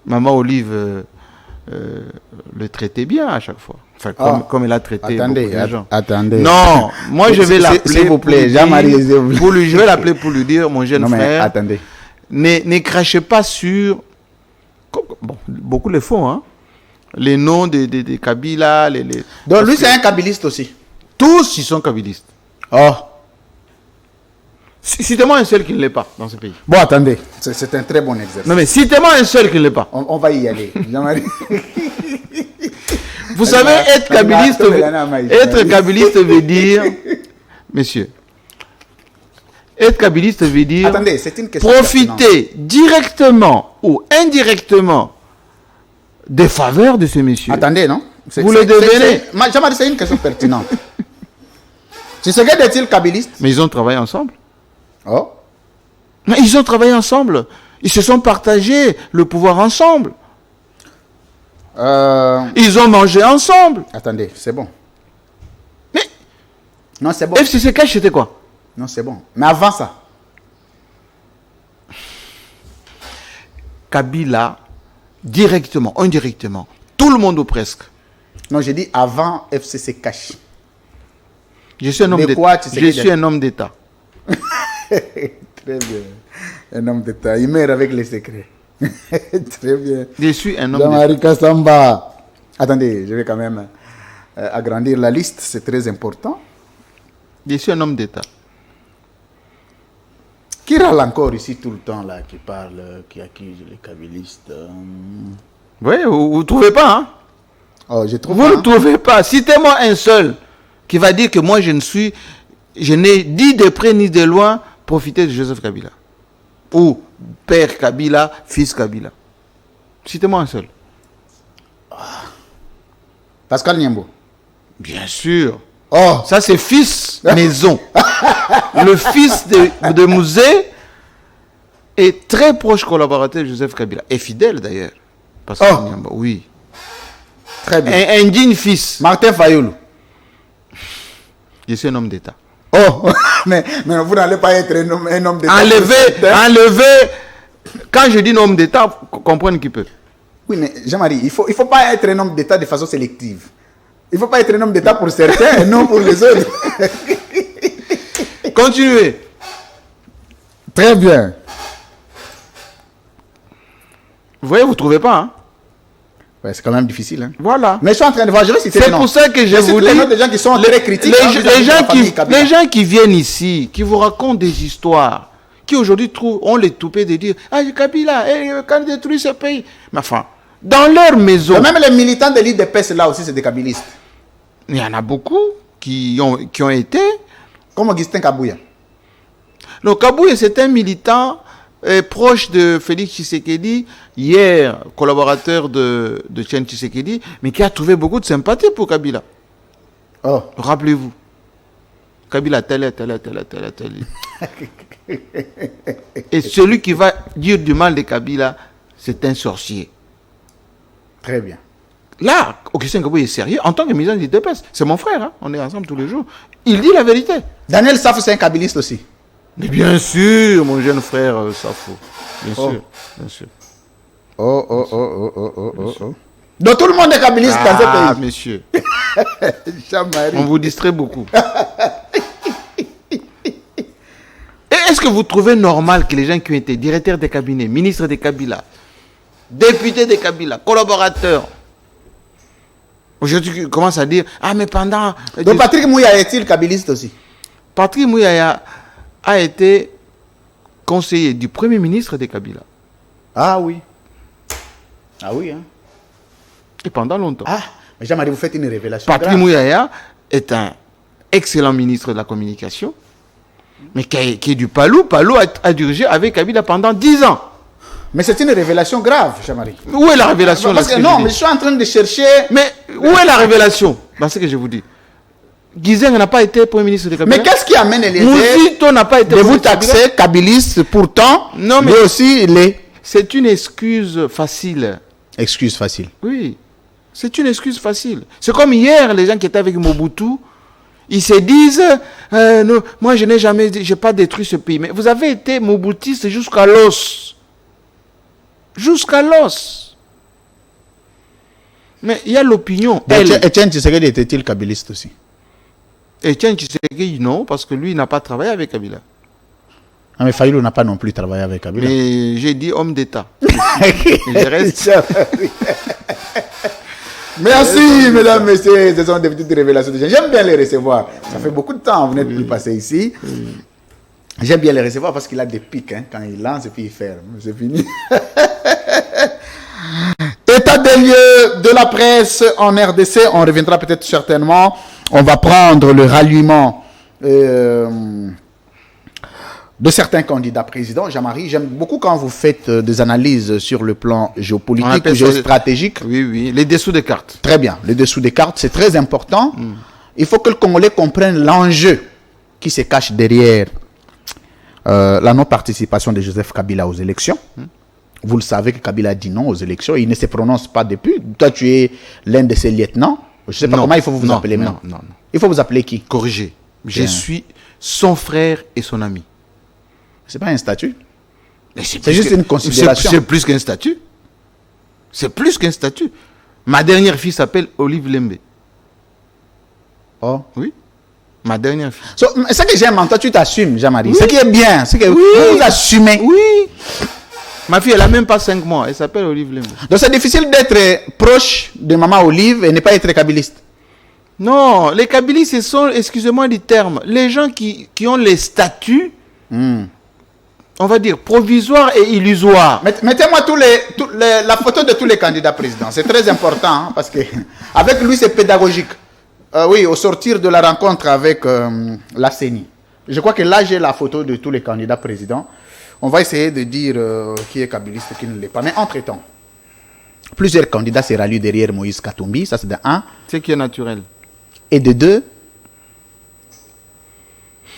Maman Olive le traitait bien à chaque fois. Enfin, comme elle a traité beaucoup de gens. Attendez. Non, moi je vais l'appeler. S'il vous plaît, Jean-Marie, je vais l'appeler pour lui dire, mon jeune frère. Attendez. Ne crachez pas sur. Bon, beaucoup le font, hein. Les noms des Kabila. Donc lui, c'est un kabiliste aussi. Tous, ils sont kabylistes. Citez-moi un seul qui ne l'est pas dans ce pays. Bon, attendez, c'est un très bon exercice. Non, mais citez-moi un seul qui ne l'est pas. On va y aller. Vous savez, être kabbyliste veut dire, messieurs, être kabbyliste veut dire attendez, c'est une question profiter directement ou indirectement des faveurs de ce monsieur. Attendez, non? Vous le devenez. Jean-Marie, c'est une question pertinente. Tu sais est-il kabbyliste? Mais ils ont travaillé ensemble. Mais ils ont travaillé ensemble. Ils se sont partagés le pouvoir ensemble. Ils ont mangé ensemble. Attendez, c'est bon. Mais non, c'est bon. FCC Cash, c'était quoi? Non, c'est bon. Mais avant ça, Kabila, directement, indirectement, tout le monde ou presque. Non, j'ai dit avant FCC Cash. Je suis un homme d'État. Je suis un homme d'État. Très bien. Un homme d'État. Il meurt avec les secrets. Très bien. Je suis un homme d'État. Jean-Marie Kassamba. Attendez, je vais quand même agrandir la liste. C'est très important. Je suis un homme d'État. Qui râle encore ici tout le temps, là, qui parle, qui accuse les kabylistes? Oui, vous ne trouvez pas, hein? Je trouve vous ne trouvez pas. Citez-moi un seul qui va dire que moi, je n'ai ni de près ni de loin profité de Joseph Kabila. Ou père Kabila, fils Kabila. Citez-moi un seul. Pascal Niembo. Bien sûr. Ça c'est fils maison. Le fils de Mouzé est très proche collaborateur de Joseph Kabila. Et fidèle d'ailleurs. Pascal Niembo, oui. Très bien. Un digne fils. Martin Fayoulou. Je suis un homme d'État. Mais vous n'allez pas être un homme d'État. Enlever. Quand je dis un homme d'État, comprendre qui peut. Oui, mais Jean-Marie, il ne faut pas être un homme d'État de façon sélective. Il ne faut pas être un homme d'État pour certains et non pour les autres. Continuez. Très bien. Vous voyez, vous ne trouvez pas, hein? Ouais, c'est quand même difficile. Hein? Voilà. Mais je suis en train de voir, je vais citer c'est pour ça que je vous dis. Des gens qui sont très critiques. Les gens qui viennent ici, qui vous racontent des histoires, qui aujourd'hui ont les toupets de dire Kabila, quand il détruit ce pays. Mais enfin, dans leur maison. Même les militants de l'IDPS là aussi, c'est des kabylistes. Il y en a beaucoup qui ont été. Comme Augustin Kabouya. Le Kabouya, c'est un militant proche de Félix Tshisekedi, hier collaborateur de Etienne Tshisekedi, mais qui a trouvé beaucoup de sympathie pour Kabila. Rappelez-vous. Kabila, tel. Et celui qui va dire du mal de Kabila, c'est un sorcier. Très bien. Là, Augustin Kabouya est sérieux en tant que militant de l'IDPS. C'est mon frère, hein? On est ensemble tous les jours. Il dit la vérité. Daniel Safou, c'est un kabyliste aussi. Mais bien sûr, mon jeune frère Safou. Bien sûr. Oh, oh, oh, oh, oh, oh, oh, oh. Donc tout le monde est kabiliste dans ce pays. Ah, monsieur. Jean-Marie. On vous distrait beaucoup. Et est-ce que vous trouvez normal que les gens qui ont été directeurs des cabinets, ministres des Kabila, députés des Kabila, collaborateurs, aujourd'hui commencent à dire « Ah, mais pendant... » Donc Patrick Mouya est-il kabiliste aussi? Patrick Mouya a été conseiller du premier ministre des Kabila. Ah oui. Ah oui, hein. Et pendant longtemps. Ah, mais Jean-Marie, vous faites une révélation Patrick grave. Mouya est un excellent ministre de la communication, mais qui est du Palou. Palou a dirigé avec Kabila pendant 10 ans. Mais c'est une révélation grave, Jean-Marie. Où est la révélation là, Parce que non, mais je suis en train de chercher... Mais où est la révélation? C'est ce que je vous dis. Guizeng n'a pas été premier ministre de Kabila. Mais qu'est-ce qui amène les Mouzito n'a pas été de premier vous ministre de Kabila. taxer kabiliste pourtant, Non, mais- mais aussi les... C'est une excuse facile. Excuse facile. Oui, c'est une excuse facile. C'est comme hier, les gens qui étaient avec Mobutu, ils se disent non, moi je n'ai jamais, j'ai pas détruit ce pays. Mais vous avez été mobutiste jusqu'à l'os. Jusqu'à l'os. Mais il y a l'opinion. Etienne Tshisekedi était-il kabiliste aussi? Etienne Tshisekedi, non, parce que lui, il n'a pas travaillé avec Kabila. Ah, mais Fayulu n'a pas non plus travaillé avec Kabila. Mais j'ai dit homme d'État. Je reste. Merci, mesdames, messieurs. Ce sont des petites révélations. J'aime bien les recevoir. Ça fait beaucoup de temps que vous n'êtes plus passé ici. J'aime bien les recevoir parce qu'il a des pics. Hein, quand il lance et puis il ferme. C'est fini. État des lieux de la presse en RDC. On reviendra peut-être certainement. On va prendre le ralliement de certains candidats présidents. Jean-Marie, j'aime beaucoup quand vous faites des analyses sur le plan géopolitique ou géostratégique. Oui, oui, les dessous des cartes. Très bien, les dessous des cartes, c'est très important. Il faut que le Congolais comprenne l'enjeu qui se cache derrière la non-participation de Joseph Kabila aux élections. Vous le savez que Kabila dit non aux élections. Il ne se prononce pas depuis. Toi, tu es l'un de ses lieutenants. Je ne sais pas comment il faut vous appeler maintenant. Non. Il faut vous appeler qui? Corrigé. Je Bien. suis son frère et son ami. C'est pas un statut. C'est juste une considération. C'est plus qu'un statut. C'est plus qu'un statut. Ma dernière fille s'appelle Olive Lembe. Oh. Oui. Ma dernière fille. Ce que j'aime en toi, tu t'assumes, Jean-Marie. Ce qui est bien, c'est que vous assumez. Oui. Ma fille, elle n'a même pas 5 mois. Elle s'appelle Olive Lembe. Donc c'est difficile d'être proche de maman Olive et ne pas être kabiliste. Non, les Kabilistes, ce sont, excusez-moi du terme, les gens qui ont les statuts, on va dire, provisoires et illusoires. Mettez-moi la photo de tous les candidats présidents. C'est très important hein, parce que avec lui, c'est pédagogique. Oui, au sortir de la rencontre avec la CENI. Je crois que là, j'ai la photo de tous les candidats présidents. On va essayer de dire qui est kabiliste et qui ne l'est pas. Mais entre-temps, plusieurs candidats se rallient derrière Moïse Katumbi. Ça, c'est de un. C'est qui est naturel. Et de deux,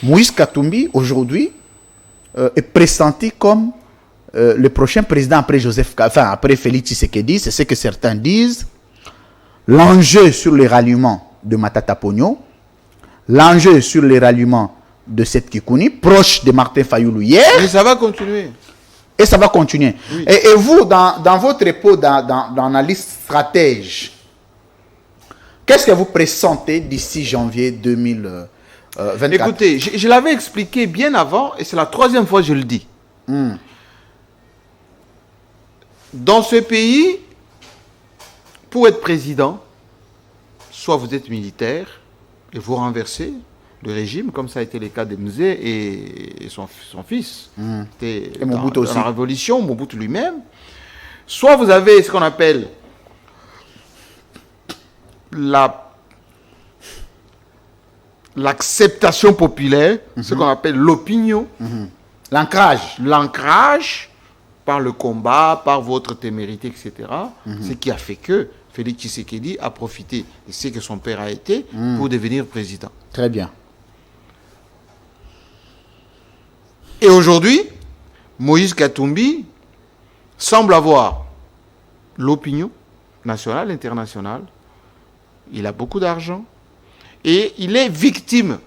Moïse Katumbi, aujourd'hui, est pressenti comme le prochain président après Félix Tshisekedi. C'est ce que certains disent. L'enjeu sur les ralliements de Matata Ponyo, l'enjeu sur les ralliements de Seth Kikouni, proche de Martin Fayulu hier. Mais ça va continuer. Et ça va continuer. Oui. Et vous, dans votre épaule d'analyse stratège, qu'est-ce que vous pressentez d'ici janvier 2024? Écoutez, je l'avais expliqué bien avant, et c'est la 3e fois que je le dis. Dans ce pays, pour être président, soit vous êtes militaire et vous renversez le régime, comme ça a été le cas de Mzee et son fils. Et Mobutu aussi. Dans la révolution, Mobutu lui-même. Soit vous avez ce qu'on appelle l'acceptation populaire, ce qu'on appelle l'opinion. L'ancrage. L'ancrage par le combat, par votre témérité, etc. Ce qui a fait que Félix Tshisekedi a profité de ce que son père a été pour devenir président. Très bien. Et aujourd'hui, Moïse Katumbi semble avoir l'opinion nationale, internationale. Il a beaucoup d'argent et il est victime.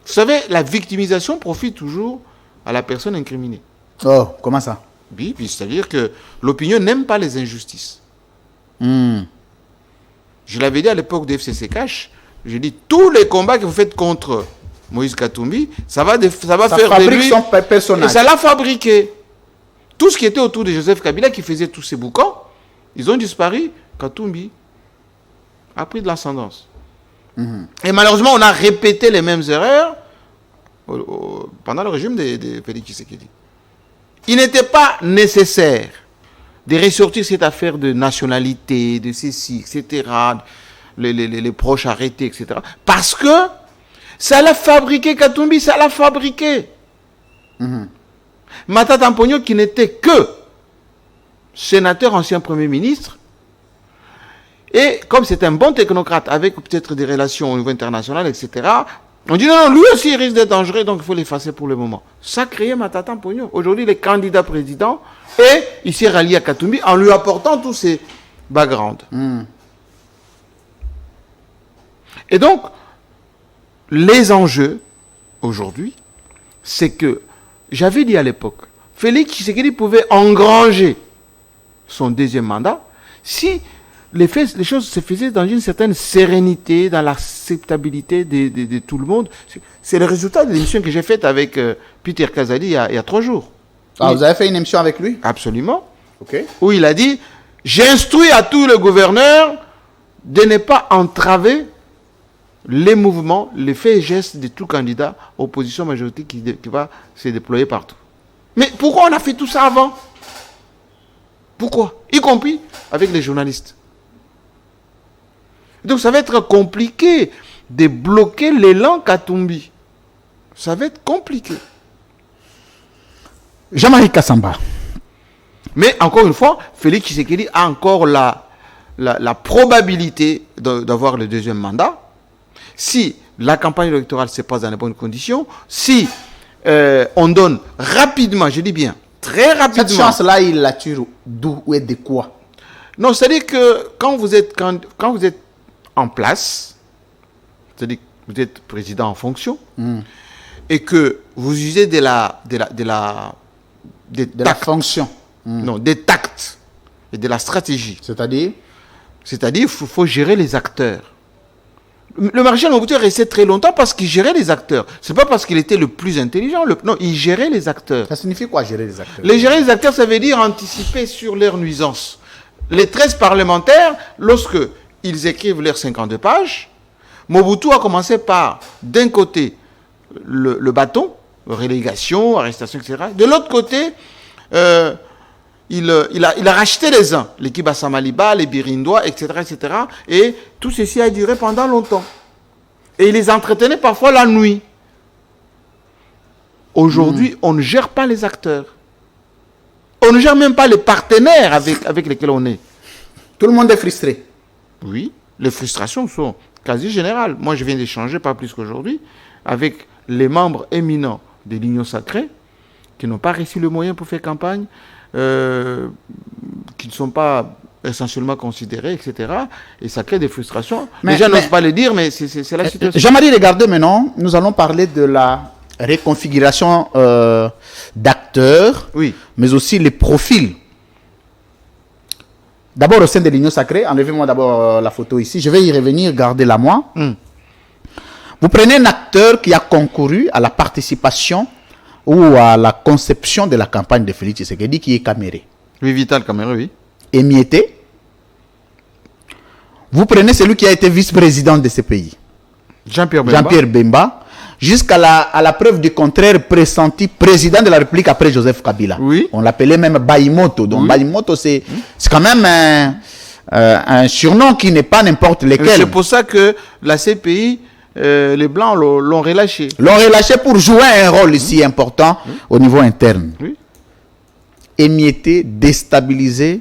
Vous savez, la victimisation profite toujours à la personne incriminée. Oh, comment ça? Oui, puis c'est-à-dire que l'opinion n'aime pas les injustices. Je l'avais dit à l'époque de FCC Cash, j'ai dit tous les combats que vous faites contre Moïse Katumbi, ça va faire de lui... son personnage. Et ça l'a fabriqué. Tout ce qui était autour de Joseph Kabila qui faisait tous ces boucans, ils ont disparu. Katumbi a pris de l'ascendance. Et malheureusement, on a répété les mêmes erreurs pendant le régime de Félix Tshisekedi. Il n'était pas nécessaire de ressortir cette affaire de nationalité, de ceci, etc., les proches arrêtés, etc. Parce que ça l'a fabriqué, Katumbi, ça l'a fabriqué. Matata Mponyo, qui n'était que sénateur, ancien Premier ministre, et comme c'est un bon technocrate, avec peut-être des relations au niveau international, etc., on dit non, lui aussi il risque d'être dangereux, donc il faut l'effacer pour le moment. Ça a créé Matata Mponyo. Aujourd'hui, il est candidat président et il s'est rallié à Katumbi en lui apportant tous ses backgrounds. Et donc, les enjeux, aujourd'hui, c'est que, j'avais dit à l'époque, Félix Tshisekedi pouvait engranger son deuxième mandat si les choses se faisaient dans une certaine sérénité, dans l'acceptabilité de tout le monde. C'est le résultat de l'émission que j'ai faite avec Peter Kazadi il y a 3 jours. Ah, vous avez fait une émission avec lui? Absolument. Ok. Où il a dit, j'instruis à tous les gouverneurs de ne pas entraver les mouvements, les faits et gestes de tout candidat opposition majorité qui va se déployer partout. Mais pourquoi on a fait tout ça avant? Pourquoi? Y compris avec les journalistes. Donc ça va être compliqué de bloquer l'élan Katumbi. Ça va être compliqué. Jean-Marie Kassamba. Mais encore une fois, Félix Tshisekedi a encore la probabilité d'avoir le deuxième mandat. Si la campagne électorale se passe dans les bonnes conditions, si on donne rapidement, je dis bien, très rapidement... Cette chance-là, il la tire d'où et de quoi? Non, c'est-à-dire que quand vous êtes en place, c'est-à-dire que vous êtes président en fonction, et que vous usez de la fonction. Non, des tacts et de la stratégie. C'est-à-dire, il faut gérer les acteurs. Le maréchal Mobutu est resté très longtemps parce qu'il gérait les acteurs. Ce n'est pas parce qu'il était le plus intelligent. Non, il gérait les acteurs. Ça signifie quoi, gérer les acteurs? Gérer les acteurs, ça veut dire anticiper sur leurs nuisances. Les 13 parlementaires, lorsque ils écrivent leurs 52 pages, Mobutu a commencé par, d'un côté, le bâton, relégation, arrestation, etc. De l'autre côté, il a racheté les uns, l'équipe Assamaliba, les Birindois, etc., etc. Et tout ceci a duré pendant longtemps. Et il les entretenait parfois la nuit. Aujourd'hui, on ne gère pas les acteurs. On ne gère même pas les partenaires avec lesquels on est. Tout le monde est frustré. Oui, les frustrations sont quasi générales. Moi, je viens d'échanger, pas plus qu'aujourd'hui, avec les membres éminents de l'Union Sacrée, qui n'ont pas reçu le moyen pour faire campagne, qui ne sont pas essentiellement considérés, etc. Et ça crée des frustrations. Les gens n'osent pas le dire, mais c'est la situation. Jean-Marie, regardez maintenant, nous allons parler de la reconfiguration d'acteurs, oui, mais aussi les profils. D'abord au sein de l'Union Sacrée, enlevez-moi d'abord la photo ici, je vais y revenir, gardez-la moi. Vous prenez un acteur qui a concouru à la participation ou à la conception de la campagne de Félix Tshisekedi, qui est Caméré. Oui, Vital Caméré, oui. Émietté. Vous prenez celui qui a été vice-président de ce pays, Jean-Pierre Bemba, jusqu'à la preuve du contraire pressenti président de la République après Joseph Kabila. Oui. On l'appelait même Baïmoto. Donc Baïmoto, c'est quand même un surnom qui n'est pas n'importe lequel. C'est pour ça que la CPI, les Blancs l'ont relâché. L'ont relâché pour jouer un rôle ici important au niveau interne. Oui. Émietté, déstabilisé.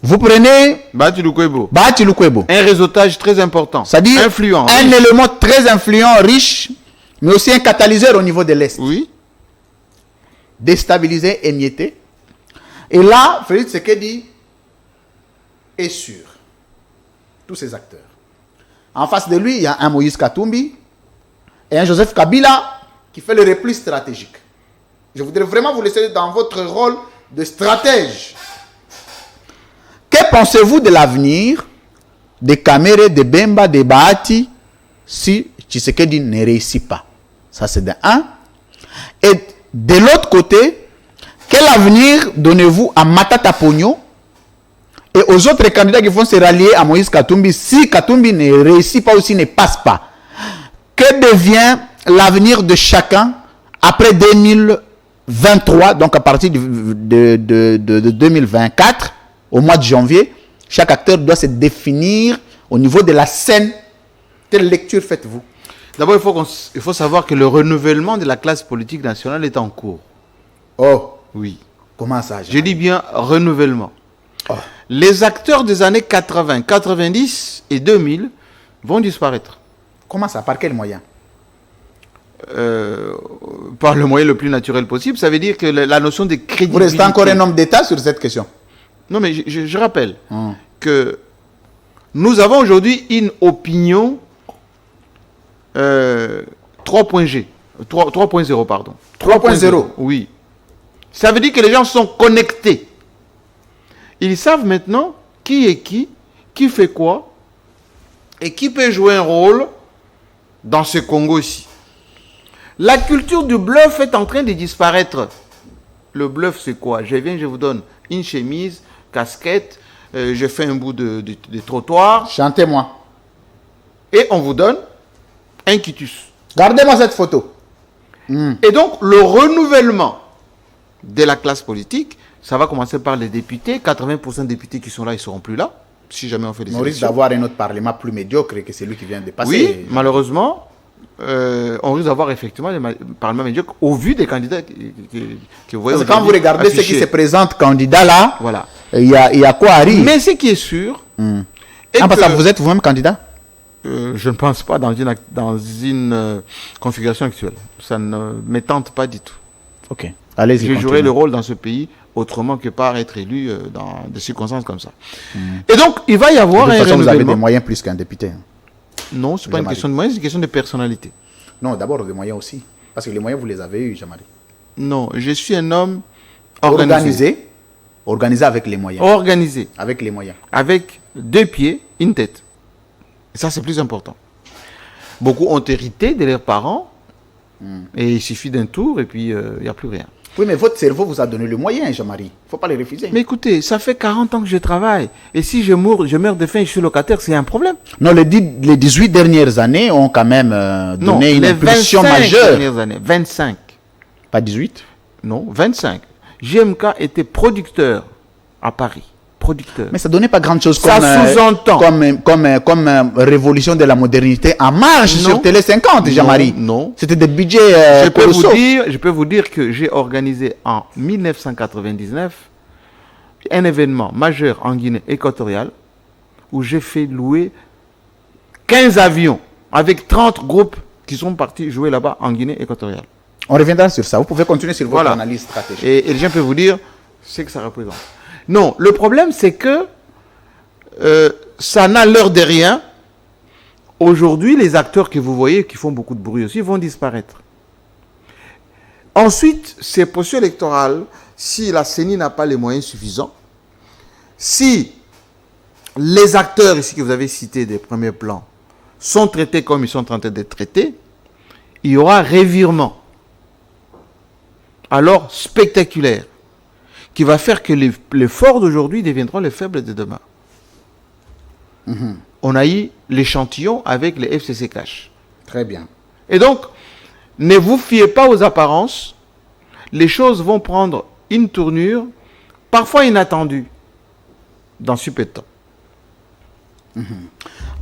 Vous prenez Bahati Lukwebo. Un réseautage très important. C'est-à-dire influent. Un élément très influent, riche, mais aussi un catalyseur au niveau de l'Est. Oui. Déstabilisé, émietté. Et là, Félix Tshisekedi est sûr. Tous ces acteurs. En face de lui, il y a un Moïse Katumbi et un Joseph Kabila qui fait le repli stratégique. Je voudrais vraiment vous laisser dans votre rôle de stratège. Que pensez-vous de l'avenir de Kamere, de Bemba, de Bahati si Tshisekedi ne réussit pas? Ça, c'est de un. Et de l'autre côté, quel avenir donnez-vous à Matata Ponyo et aux autres candidats qui vont se rallier à Moïse Katumbi si Katumbi ne réussit pas ou s'il ne passe pas? Que devient l'avenir de chacun après 2023, donc à partir de 2024, au mois de janvier? Chaque acteur doit se définir au niveau de la scène. Quelle lecture faites-vous? D'abord, il faut savoir que le renouvellement de la classe politique nationale est en cours. Oh, Oui. comment ça? Je dis bien renouvellement. Oh. Les acteurs des années 80, 90 et 2000 vont disparaître. Comment ça? Par quel moyen? Par le moyen le plus naturel possible. Ça veut dire que la notion de Vous crédibilité... restez encore un homme d'État sur cette question? Non, mais je rappelle que nous avons aujourd'hui une opinion 3.0, pardon. 3.0. Oui. Ça veut dire que les gens sont connectés. Ils savent maintenant qui est qui fait quoi, et qui peut jouer un rôle dans ce Congo-ci. La culture du bluff est en train de disparaître. Le bluff, c'est quoi? Je viens, je vous donne une chemise, casquette, je fais un bout de trottoir, Chantez-moi. et on vous donne un quitus. Gardez-moi cette photo. Et donc, le renouvellement de la classe politique, ça va commencer par les députés. 80% des députés qui sont là, ils ne seront plus là, si jamais on fait des On risque élections. d'avoir un autre parlement plus médiocre que celui qui vient de passer. Oui, malheureusement, on risque d'avoir effectivement des parlements médiocres au vu des candidats que vous voyez. Parce que quand vous regardez ceux qui se présentent candidats là, voilà. il y a quoi à rire. Mais ce qui est sûr, est Parce que que- vous êtes vous-même candidat? je ne pense pas dans une configuration actuelle. Ça ne me tente pas du tout. Ok, allez-y. Je jouerai continuez. le rôle dans ce pays autrement que par être élu dans des circonstances comme ça. Et donc, il va y avoir De un toute façon, vous avez des renouvellement. moyens plus qu'un député. Non, ce n'est pas une Jean-Marie. question de moyens, c'est une question de personnalité. Non, d'abord des moyens aussi. Parce que les moyens, vous les avez eus, Jean-Marie. Non, je suis un homme organisé. Organisé avec les moyens. Organisé, Avec les moyens. avec 2 pieds, une tête. Et ça, c'est plus important. Beaucoup ont hérité de leurs parents, et il suffit d'un tour, et puis il n'y a plus rien. Oui, mais votre cerveau vous a donné le moyen, Jean-Marie. Il ne faut pas les refuser. Mais écoutez, ça fait 40 ans que je travaille, et si je meurs de faim et je suis locataire, c'est un problème. Non, les 18 dernières années ont quand même donné une les impulsion 25 majeure. dernières années, 25. Pas 18? Non, 25. GMK était producteur à Paris. Producteur. Mais ça donnait pas grand chose Ça sous-entend. comme révolution de la modernité en marche Non. sur Télé 50, Jean-Marie. Non. C'était des budgets Je colossaux. peux vous dire que j'ai organisé en 1999 un événement majeur en Guinée équatoriale où j'ai fait louer 15 avions avec 30 groupes qui sont partis jouer là-bas en Guinée équatoriale. On reviendra sur ça. Vous pouvez continuer sur votre Voilà. analyse stratégique. Et les gens peuvent vous dire ce que ça représente. Non, le problème c'est que ça n'a l'heure de rien. Aujourd'hui, les acteurs que vous voyez, qui font beaucoup de bruit aussi, vont disparaître. Ensuite, ces processus électoraux, si la CENI n'a pas les moyens suffisants, si les acteurs ici que vous avez cités des premiers plans sont traités comme ils sont en train d'être traités, il y aura revirement. Alors, spectaculaire, qui va faire que les forts d'aujourd'hui deviendront les faibles de demain. On a eu l'échantillon avec les FCC Cash. Très bien. Et donc, ne vous fiez pas aux apparences. Les choses vont prendre une tournure, parfois inattendue, dans si peu de temps.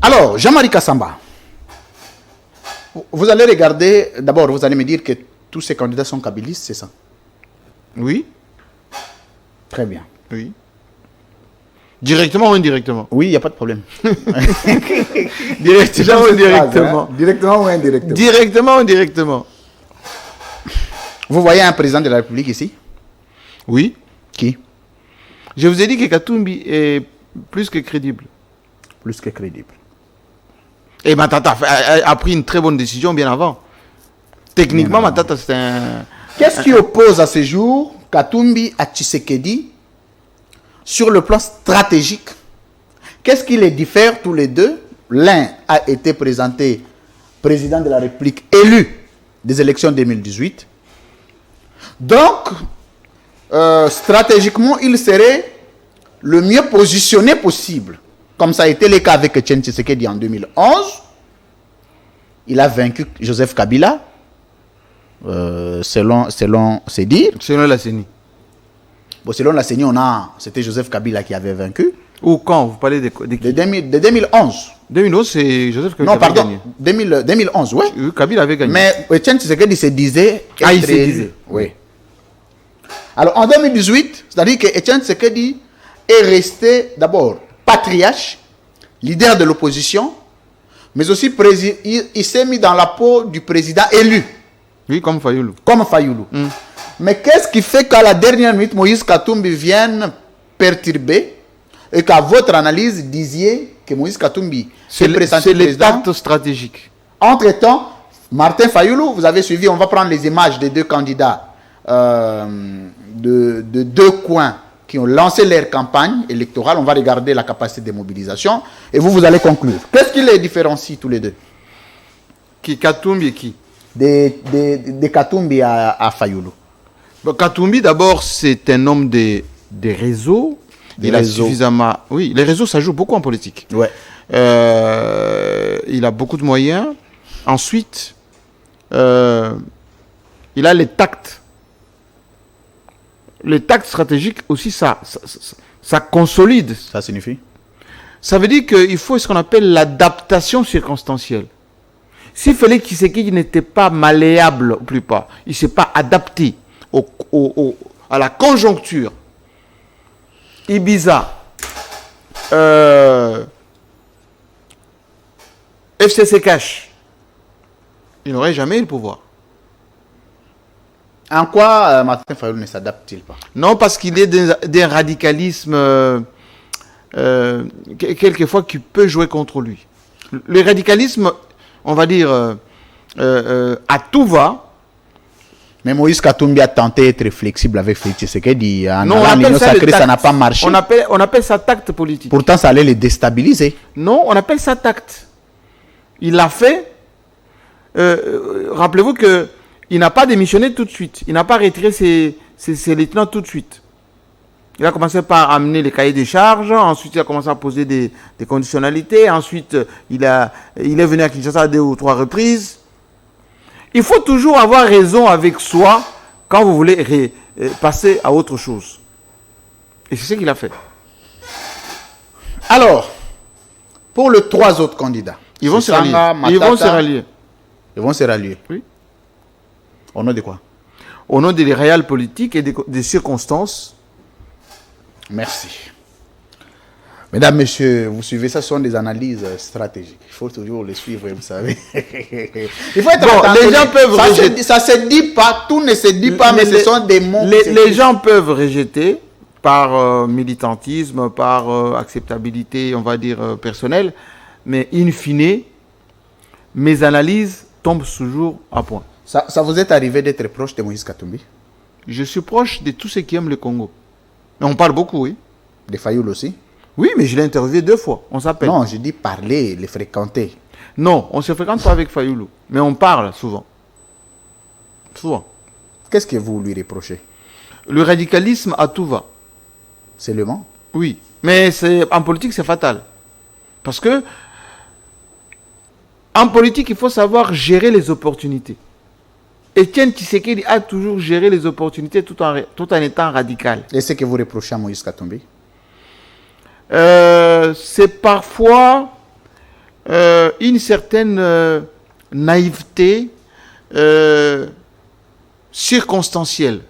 Alors, Jean-Marie Kassamba, vous allez regarder, d'abord, vous allez me dire que tous ces candidats sont kabylistes, c'est ça? Oui, Très bien. oui. Directement ou indirectement? Oui, il n'y a pas de problème. Directement ou indirectement? Directement ou indirectement? Directement ou indirectement? Vous voyez un président de la République ici? Oui. Qui? Je vous ai dit que Katumbi est plus que crédible. Plus que crédible. Et Matata a pris une très bonne décision bien avant. Techniquement, Bien avant. Matata, Qu'est-ce qui oppose à ce jour Katumbi à Tshisekedi sur le plan stratégique? Qu'est-ce qui les diffère tous les deux? L'un a été présenté président de la République élu des élections 2018. Donc, stratégiquement, il serait le mieux positionné possible. Comme ça a été le cas avec Etienne Tshisekedi en 2011. Il a vaincu Joseph Kabila, selon ses dires. Selon la CENI. Bon, selon la CENI, c'était Joseph Kabila qui avait vaincu. Ou quand vous parlez de qui? De 2011. 2011, c'est Joseph Kabila Non, qui avait pardon, gagné. 2011, oui. Kabila avait gagné. Mais Etienne Tshisekedi se disait... Il se disait. Oui. Alors, en 2018, c'est-à-dire que Etienne Tshisekedi est resté d'abord patriarche, leader de l'opposition, mais aussi il s'est mis dans la peau du président élu. Oui, comme Fayoulou. Mais qu'est-ce qui fait qu'à la dernière minute, Moïse Katumbi vienne perturber et qu'à votre analyse, disiez que Moïse Katumbi c'est le tact stratégique. Entre-temps, Martin Fayoulou, vous avez suivi, on va prendre les images des deux candidats de deux coins qui ont lancé leur campagne électorale. On va regarder la capacité de mobilisation et vous allez conclure. Qu'est-ce qui les différencie tous les deux? Qui Katumbi et qui? De Katumbi à Fayoulou. Bon, Katumbi, d'abord, c'est un homme des réseaux. Il a suffisamment... Oui, les réseaux, ça joue beaucoup en politique. Ouais. Il a beaucoup de moyens. Ensuite, il a les tacts. Les tacts stratégiques aussi, ça consolide. Ça signifie? Ça veut dire qu'il faut ce qu'on appelle l'adaptation circonstancielle. Si Félix Tshisekedi n'était pas malléable au plus pas, il ne s'est pas adapté à la conjoncture, Ibiza, FCC Cash, il n'aurait jamais eu le pouvoir. En quoi Martin Fayoulou ne s'adapte-t-il pas? Non, parce qu'il est d'un radicalisme quelquefois qui peut jouer contre lui. Le radicalisme, on va dire, à tout va. Mais Moïse Katumbi a tenté d'être flexible avec Félix Tshisekedi. Non, on appelle ça sacré, ça n'a pas marché. On appelle ça tact politique. Pourtant, ça allait les déstabiliser. Non, on appelle ça tact. Il l'a fait. Rappelez-vous qu'il n'a pas démissionné tout de suite. Il n'a pas retiré ses lieutenants tout de suite. Il a commencé par amener les cahiers des charges. Ensuite, il a commencé à poser des conditionnalités. Ensuite, il est venu à Kinshasa 2 ou 3 reprises. Il faut toujours avoir raison avec soi quand vous voulez passer à autre chose. Et c'est ce qu'il a fait. Alors, pour les 3 autres candidats, ils vont se rallier. Ils vont se rallier. Oui. Au nom de quoi? Au nom des réels politiques et des circonstances. Merci. Mesdames, messieurs, vous suivez, ça sont des analyses stratégiques. Il faut toujours les suivre, vous savez. Il faut être attentif. Les gens peuvent rejeter. Ça se dit pas, tout ne se dit pas, mais ce sont des mots. Les gens peuvent rejeter par militantisme, par acceptabilité, on va dire, personnelle. Mais in fine, mes analyses tombent toujours à point. Ça vous est arrivé d'être proche de Moïse Katumbi? Je suis proche de tous ceux qui aiment le Congo. Mais on parle beaucoup, oui. De Fayoulou aussi? Oui, mais je l'ai interviewé 2 fois. On s'appelle. Non, je dis parler, les fréquenter. Non, on ne se fréquente pas avec Fayoulou. Mais on parle souvent. Souvent. Qu'est-ce que vous lui reprochez? Le radicalisme à tout va. Seulement? Oui. Mais en politique, c'est fatal. Parce que en politique, il faut savoir gérer les opportunités. Etienne Tshisekedi a toujours géré les opportunités tout en étant radical. Et ce que vous reprochez à Moïse Katumbi? C'est parfois une certaine naïveté circonstancielle.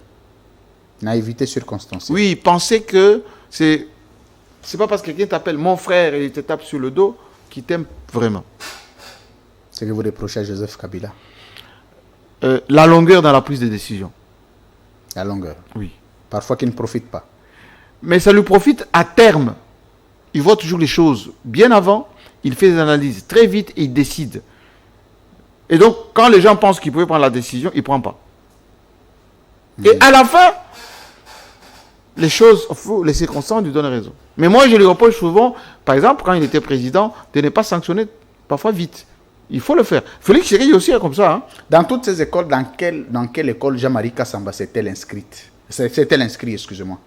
Naïveté circonstancielle. Oui, penser que c'est pas parce que quelqu'un t'appelle mon frère et il te tape sur le dos qu'il t'aime vraiment. Ce que vous reprochez à Joseph Kabila? La longueur dans la prise de décision. La longueur. Oui. Parfois qu'il ne profite pas. Mais ça lui profite à terme. Il voit toujours les choses bien avant, il fait des analyses très vite et il décide. Et donc, quand les gens pensent qu'il pouvait prendre la décision, il ne prend pas. Et à la fin, les choses, les circonstances lui donnent raison. Mais moi, je lui reproche souvent, par exemple, quand il était président, de ne pas sanctionner parfois vite. Il faut le faire. Félix Tshisekedi aussi est comme ça. Hein. Dans toutes ces écoles, dans quelle école Jean-Marie Kassamba s'est-elle inscrite? S'est-elle inscrite, excusez-moi.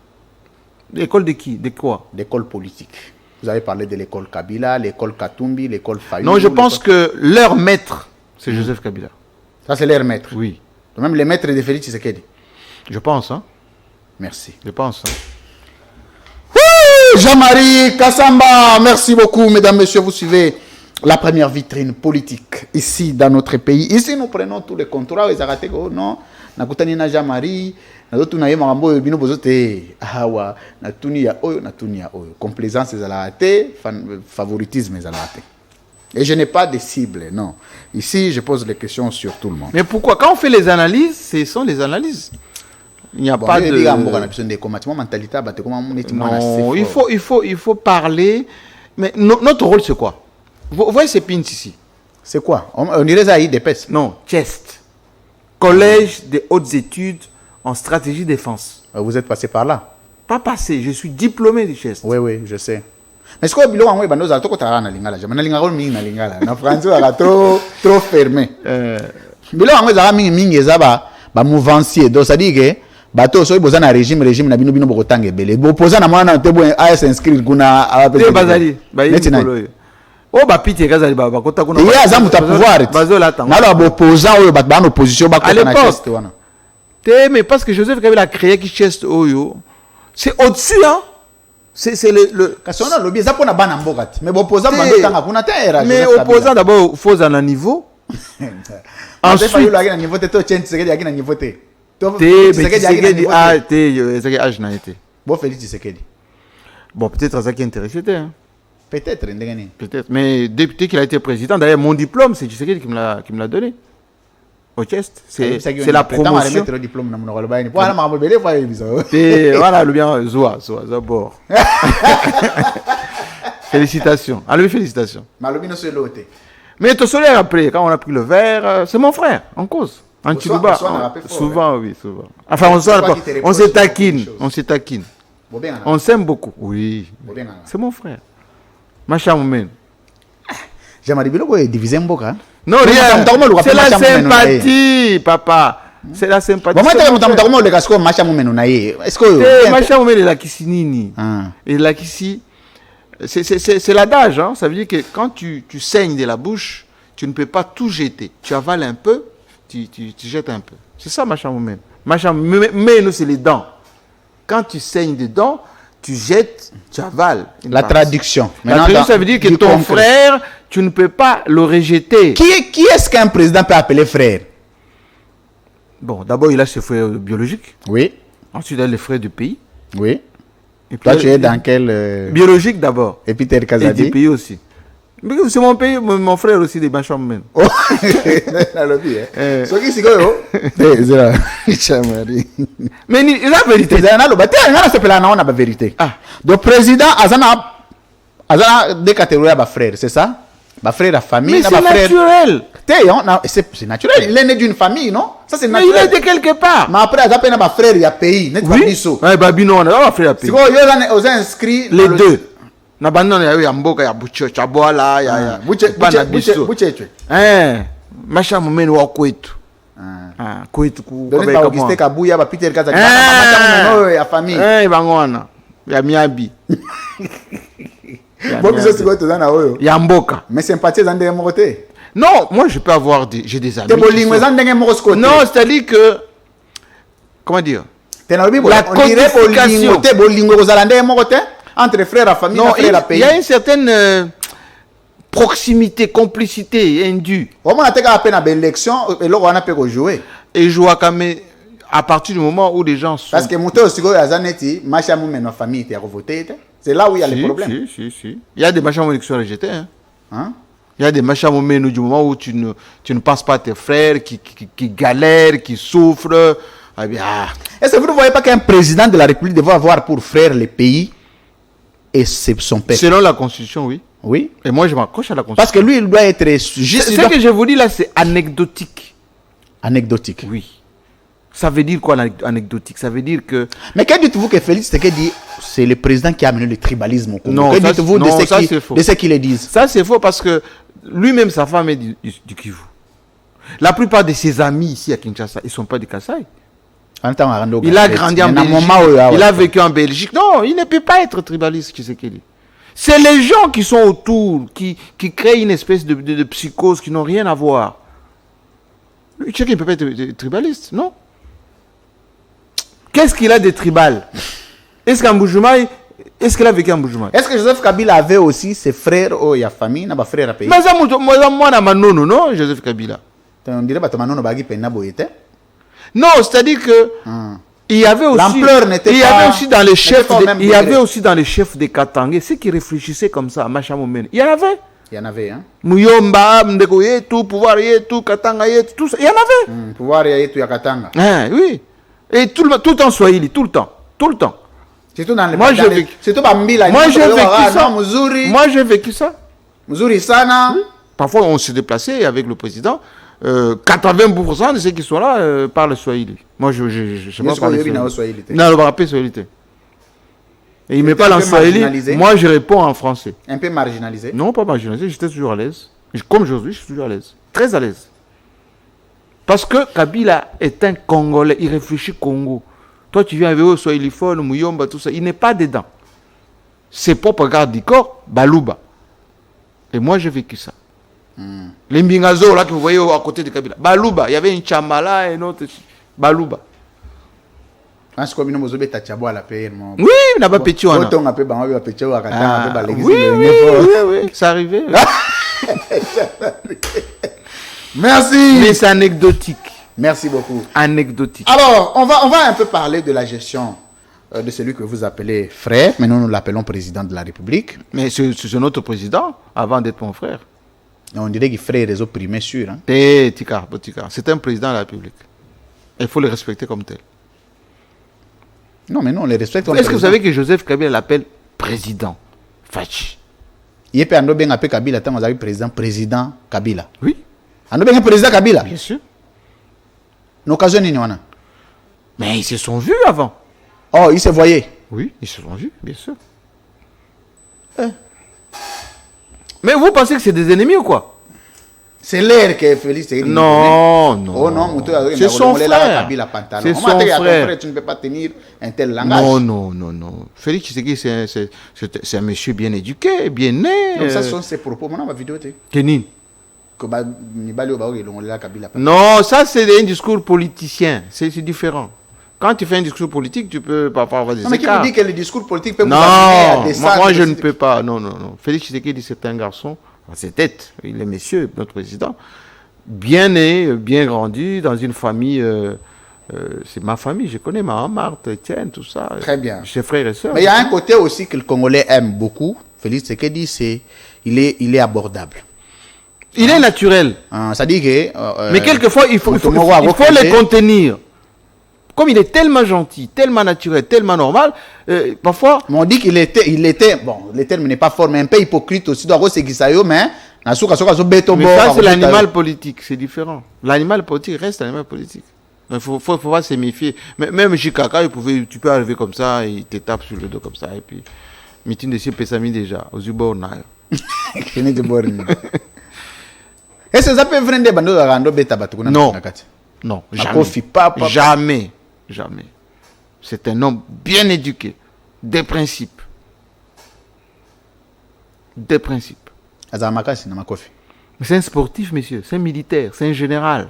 L'école de qui? De quoi? L'école politique. Vous avez parlé de l'école Kabila, l'école Katumbi, l'école Fayou. Non, je pense que leur maître, c'est Joseph Kabila. Ça, c'est leur maître. Oui. Même les maîtres de Félix Tshisekedi. Je pense. Hein. Merci. Je pense. Hein. Jean-Marie Kassamba, merci beaucoup, mesdames, messieurs. Vous suivez la première vitrine politique ici dans notre pays. Ici, nous prenons tous les contrôles. Ils arrêtent. Oh non, nakutani na Jean-Marie. Natuni marambo bino bozote. Awa, natuni ya oyo, natuni ya oyo. Complaisance ezalate, favoritisme ezalate. Et je n'ai pas de cible, non. Ici, je pose les questions sur tout le monde. Mais pourquoi? Quand on fait les analyses, ce sont les analyses. Il n'y a pas de... Non, il faut parler. Mais notre rôle, c'est quoi? Vous voyez ces pins ici? C'est quoi? On dirait ça, des pèses. Non, CHEST. Collège des hautes études en stratégie défense. Vous êtes passé par là? Pas passé, je suis diplômé du CHEST. Oui, oui, je sais. Mais ce que vous avez dit, c'est que vous avez dit trop fermé. Bilo wango za mingi ezaba ba mouvancier donc ça dit que bato so iboza na régime na bino bokotanga ebele bopoza na mwana te bo AS inscrire kuna te bazali ba yikolo o ba piti kazali ba kota kuna ya za muta pouvoir na lo opposant oyo ba en opposition ba kota na chest wana te mais parce que Joseph Kabila a créé qui chest oyo c'est au-dessus hein. C'est le kasi on a lobby ça pour na bana mboka mais opposant bando tanga kuna te era mais opposant d'abord faut un niveau. Ensuite, il y a un niveau de temps, il y a un niveau de temps. Bon, Félix Tshisekedi. Bon, peut-être ça qui est intéressé. Peut-être. Peut-être. Mais depuis qu'il a été président, d'ailleurs, mon diplôme, c'est Tshisekedi qui me l'a donné. Au chest. C'est la promotion. Voilà, le bien, Zoa, d'abord. Félicitations. À lui, félicitations. Mais tu sais, après, quand on a pris le verre, c'est mon frère, en cause. En Chiluba. Souvent, oui, souvent. Enfin, on se taquine. On se taquine. On s'aime beaucoup. Oui. C'est mon frère. Macha Moumen. J'aimerais bien que diviser un peu. Non, rien. C'est la sympathie, papa. C'est la sympathie. Est-ce que Macha Moumen est là qui sinini. Et là qui c'est l'adage, hein? Ça veut dire que quand tu saignes de la bouche, tu ne peux pas tout jeter. Tu avales un peu, tu jettes un peu. C'est ça, Macha Moumen. Mais nous, c'est les dents. Quand tu saignes des dents, tu jettes, tu avales. La traduction. La traduction, ça veut dire que ton frère, tu ne peux pas le rejeter. Qui est-ce qu'un président peut appeler frère? Bon, d'abord, il a ses frères biologiques. Oui. Ensuite, il a les frères du pays. Oui. Et puis, toi, tu es dans quel... Biologique d'abord. Et puis, tu es et du pays aussi. C'est mon pays, mon frère aussi, des Macha Moumen. Oh, ce qui c'est mais la vérité. C'est la vérité. Donc, président, Azana des catégories de frères, c'est ça? Ma frère, la famille, mais c'est naturel. C'est naturel. Il est né d'une famille, non? Ça, c'est naturel. Mais il est de quelque part. Mais après, il a frère, il y a pays. Oui. Oui, Babino, on a frère, il y a pays. Si vous inscrit les deux. Na bandon ya Mboka ya Bucho, Chaboala, ya Buche. Macha Moumen wa kwetu. Kwetu ku ba Auguste Kabuya ba Peter Kazali. Macha Moumen ya famille. Bangona. Ya Miabi. Bon, bisous, c'est quoi tout ça, oyo? Ya Mboka. Mais sympathie dans des côté. Non, moi je peux avoir j'ai des amis. Non, c'est-à-dire que comment dire? La codification entre frères et famille, non, frères et pays. Il y a une certaine proximité, complicité indue. On a à peine à l'élection et là on a pu jouer. Et jouer comme à partir du moment où les gens sont. Parce que monter aussi à Zanetti, Macha Moumen en famille était voté. C'est là où il y a les problèmes. Si. Il y a des Macha Moumen qui sont rejetés. Hein? Il y a des Macha Moumen du moment où tu ne penses pas à tes frères, qui galèrent, qui souffrent. Est-ce que vous ne voyez pas qu'un président de la République devrait avoir pour frère les pays et son père? Selon la Constitution, oui. Oui. Et moi, je m'accroche à la Constitution. Parce que lui, il doit être juste... Ce que je vous dis là, c'est anecdotique. Anecdotique. Oui. Ça veut dire quoi anecdotique? Ça veut dire que... Mais que dites-vous que Félix Tshisekedi, c'est le président qui a amené le tribalisme au Congo? Non, que ça, dites-vous non, de ce qu'ils disent? Ça, c'est faux parce que lui-même, sa femme est du Kivu. La plupart de ses amis ici à Kinshasa, ils ne sont pas du Kasaï. Il a grandi en Belgique. Il a vécu en Belgique. Non, il ne peut pas être tribaliste, Tshisekedi. C'est les gens qui sont autour, qui créent une espèce de psychose qui n'ont rien à voir. Tshisekedi ne peut pas être tribaliste, non? Qu'est-ce qu'il a de tribal? Est-ce qu'il a vécu en Bujumaï? Est-ce que Joseph Kabila avait aussi ses frères ou sa famille? N'a pas frère à payer. Mais ça, moi, non, Joseph Kabila. On dirait que Manono Bagi Penabo était. Non, c'est-à-dire que il y avait aussi, l'ampleur n'était pas. Il y avait aussi dans les chefs, il y avait aussi dans les chefs des Katangé ceux qui réfléchissaient comme ça, Machamomen. Il y en avait. Il y en avait, hein. Muyomba, Mdekoye, tout, pouvoir, tout, Katanga, tout ça. Il y en avait. Pouvoir, tout, Yakatanga. Oui. Et tout le temps en Swahili, tout le temps. Surtout dans les... Moi, j'ai vécu. Surtout Bambila. Moi, j'ai vécu ça. Moi, j'ai vécu ça. Muzuri Sana. Oui. Parfois, on s'est déplacé avec le président. 80% de ceux qui sont là parlent Swahili. Moi, je ne sais pas parler Swahili. Non, je me rappelle Swahili. Et il me parle en Swahili. Moi, je réponds en français. Un peu marginalisé? Non, pas marginalisé. J'étais toujours à l'aise. Comme aujourd'hui, je suis toujours à l'aise. Très à l'aise. Parce que Kabila est un Congolais. Il réfléchit Congo. Toi, tu viens avec eux, Swahiliphone, Muyomba, tout ça. Il n'est pas dedans. Ses propres gardes du corps, Balouba. Et moi, j'ai vécu ça. Les Mbingazo, là, que vous voyez à côté de Kabila. Balouba. Il y avait une Chamala et une autre. Balouba. Oui, il n'a pas pété. Oui, ça arrivait. Merci. Mais c'est anecdotique. Merci beaucoup. Anecdotique. Alors, on va un peu parler de la gestion de celui que vous appelez frère. Maintenant, nous l'appelons président de la République. Mais c'est notre président avant d'être mon frère. On dirait qu'il frère les autres primés sûrs. Hein? C'est un président de la République. Il faut le respecter comme tel. Non, mais non, on le respecte. Est-ce que vous savez que Joseph Kabila l'appelle président Fachi? Il peut appeler Kabila, tant que président Kabila. Oui. On a président Kabila. Bien sûr. L'occasion n'est pas. Mais ils se sont vus avant. Oh, ils se voyaient. Oui, ils se sont vus, bien sûr. Mais vous pensez que c'est des ennemis ou quoi? C'est l'air que Félix. Non, non. Oh non, c'est son frère. C'est son frère. Tu ne peux pas tenir un tel langage. Non. Félix Tshisekedi, c'est un monsieur bien éduqué, bien né. Donc ça sont ses propos. Maintenant, ma vidéo était. Kenin. Non, ça c'est un discours politicien. C'est différent. Quand tu fais un discours politique, tu peux parfois avoir des écarts. Mais qui vous dit que le discours politique peut vous amener à des moi je ne peux pas. Non. Félix Tshisekedi, c'est un garçon, c'est tête, il est monsieur, notre président, bien né, bien grandi, dans une famille, c'est ma famille, je connais ma maman, Marthe, Etienne, tout ça. Très bien. Ses frères et sœurs. Mais il y a un côté aussi que le Congolais aime beaucoup, Félix Tshisekedi, il est abordable. Il est naturel. Ça dit que... mais quelquefois, il faut les contenir. Comme il est tellement gentil, tellement naturel, tellement normal, parfois... Mais on dit qu'il était... Bon, le terme n'est pas fort, mais un peu hypocrite aussi. Mais ça, c'est l'animal politique, c'est différent. L'animal politique reste l'animal politique. Il faut pas se méfier. Même Jikaka, tu peux arriver comme ça, il te tape sur le dos comme ça, et puis... Meeting de chez Pesami déjà, aux Ubornaï. Est-ce que ça peut venir de bando rando beta batuna? Non, jamais. Jamais. C'est un homme bien éduqué, des principes. C'est un sportif, monsieur, c'est un militaire, c'est un général.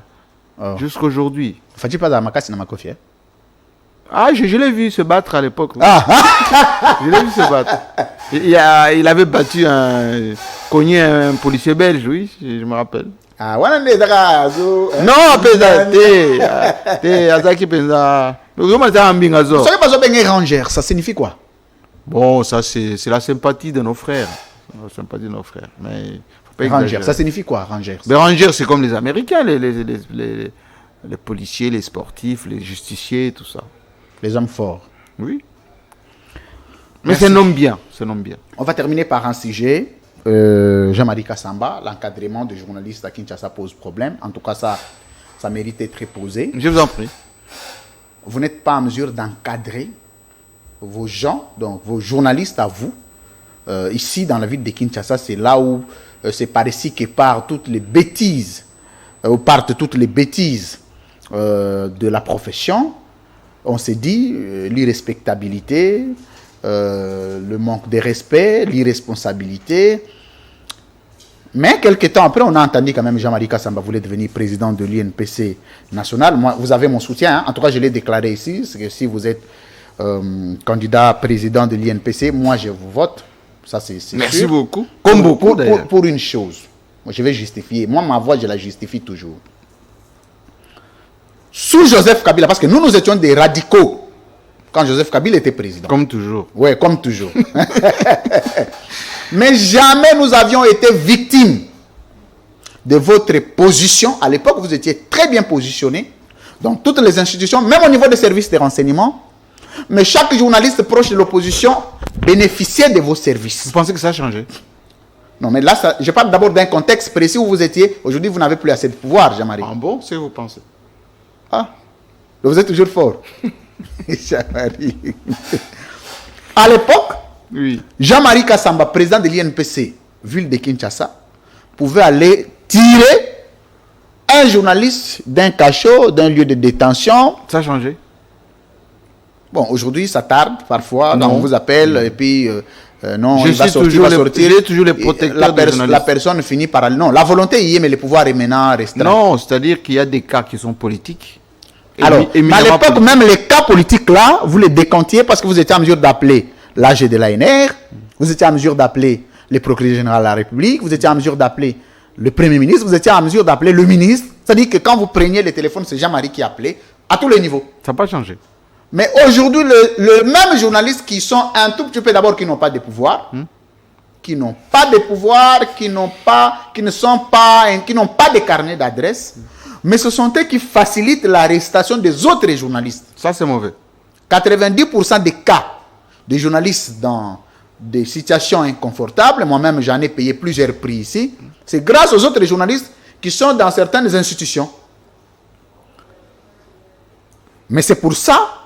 Jusqu'aujourd'hui. Faut-il pas dans Makasi na Makofi? Ah, je l'ai vu se battre à l'époque. Oui. Je l'ai vu se battre. Il avait battu cogné un policier belge, oui, je me rappelle. Non, ça signifie quoi? Bon, ça c'est la sympathie de nos frères. Mais Rangers, ça signifie quoi, Rangers? Mais Rangers, c'est comme les Américains, les policiers, les sportifs, les justiciers, tout ça. Les hommes forts. Oui. Mais c'est un homme bien. On va terminer par un sujet. Jean-Marie Kassamba, l'encadrement des journalistes à Kinshasa pose problème. En tout cas, ça mérite d'être posé. Je vous en prie. vous n'êtes pas en mesure d'encadrer vos gens, donc vos journalistes à vous. Ici, dans la ville de Kinshasa, c'est là où c'est par ici que partent toutes les bêtises, de la profession. On s'est dit l'irrespectabilité, le manque de respect, l'irresponsabilité. Mais quelques temps après, on a entendu quand même Jean-Marie Kassamba voulait devenir président de l'INPC national. Moi, vous avez mon soutien, hein. En tout cas, je l'ai déclaré ici. C'est que si vous êtes candidat président de l'INPC, moi, je vous vote. Ça, c'est Merci sûr. beaucoup. Comme beaucoup, d'ailleurs. Pour une chose. Moi, je vais justifier. Moi, ma voix, je la justifie toujours. Sous Joseph Kabila, parce que nous étions des radicaux quand Joseph Kabila était président. Comme toujours. Oui, comme toujours. Mais jamais nous avions été victimes de votre position. À l'époque, vous étiez très bien positionné dans toutes les institutions, même au niveau des services de renseignement. Mais chaque journaliste proche de l'opposition bénéficiait de vos services. Vous pensez que ça a changé? Non, mais là, je parle d'abord d'un contexte précis où vous étiez. Aujourd'hui, vous n'avez plus assez de pouvoir, Jean-Marie. Ah bon, c'est ce que vous pensez? Ah, vous êtes toujours fort. Jean-Marie. À l'époque, Oui. Jean-Marie Kassamba, président de l'INPC, ville de Kinshasa, pouvait aller tirer un journaliste d'un cachot, d'un lieu de détention. Ça a changé? Bon, aujourd'hui, ça tarde parfois. Non. Quand on vous appelle, et puis, non, Je il va suis sortir, toujours il va le- sortir. j'ai toujours les protecteurs des journalistes. La personne finit par aller. Non, la volonté y est, mais le pouvoir est maintenant restreint. Non, c'est-à-dire qu'il y a des cas qui sont politiques. Alors, mais à éminemment l'époque, politiques. même les cas politiques-là, vous les décomptiez parce que vous étiez en mesure d'appeler l'AG de l'ANR, vous étiez en mesure d'appeler le procureur général de la République, vous étiez en mesure d'appeler le Premier ministre, vous étiez en mesure d'appeler le ministre. C'est-à-dire que quand vous preniez le téléphone, c'est Jean-Marie qui appelait à tous les niveaux. Ça n'a pas changé. Mais aujourd'hui, le même journaliste qui sont un tout petit peu d'abord qui n'ont pas de pouvoir, qui n'ont pas de pouvoir, qui n'ont pas de carnet d'adresse, mais ce sont eux qui facilitent l'arrestation des autres journalistes. Ça, c'est mauvais. 90% des cas de journalistes dans des situations inconfortables, moi-même j'en ai payé plusieurs prix ici, c'est grâce aux autres journalistes qui sont dans certaines institutions. Mais c'est pour ça,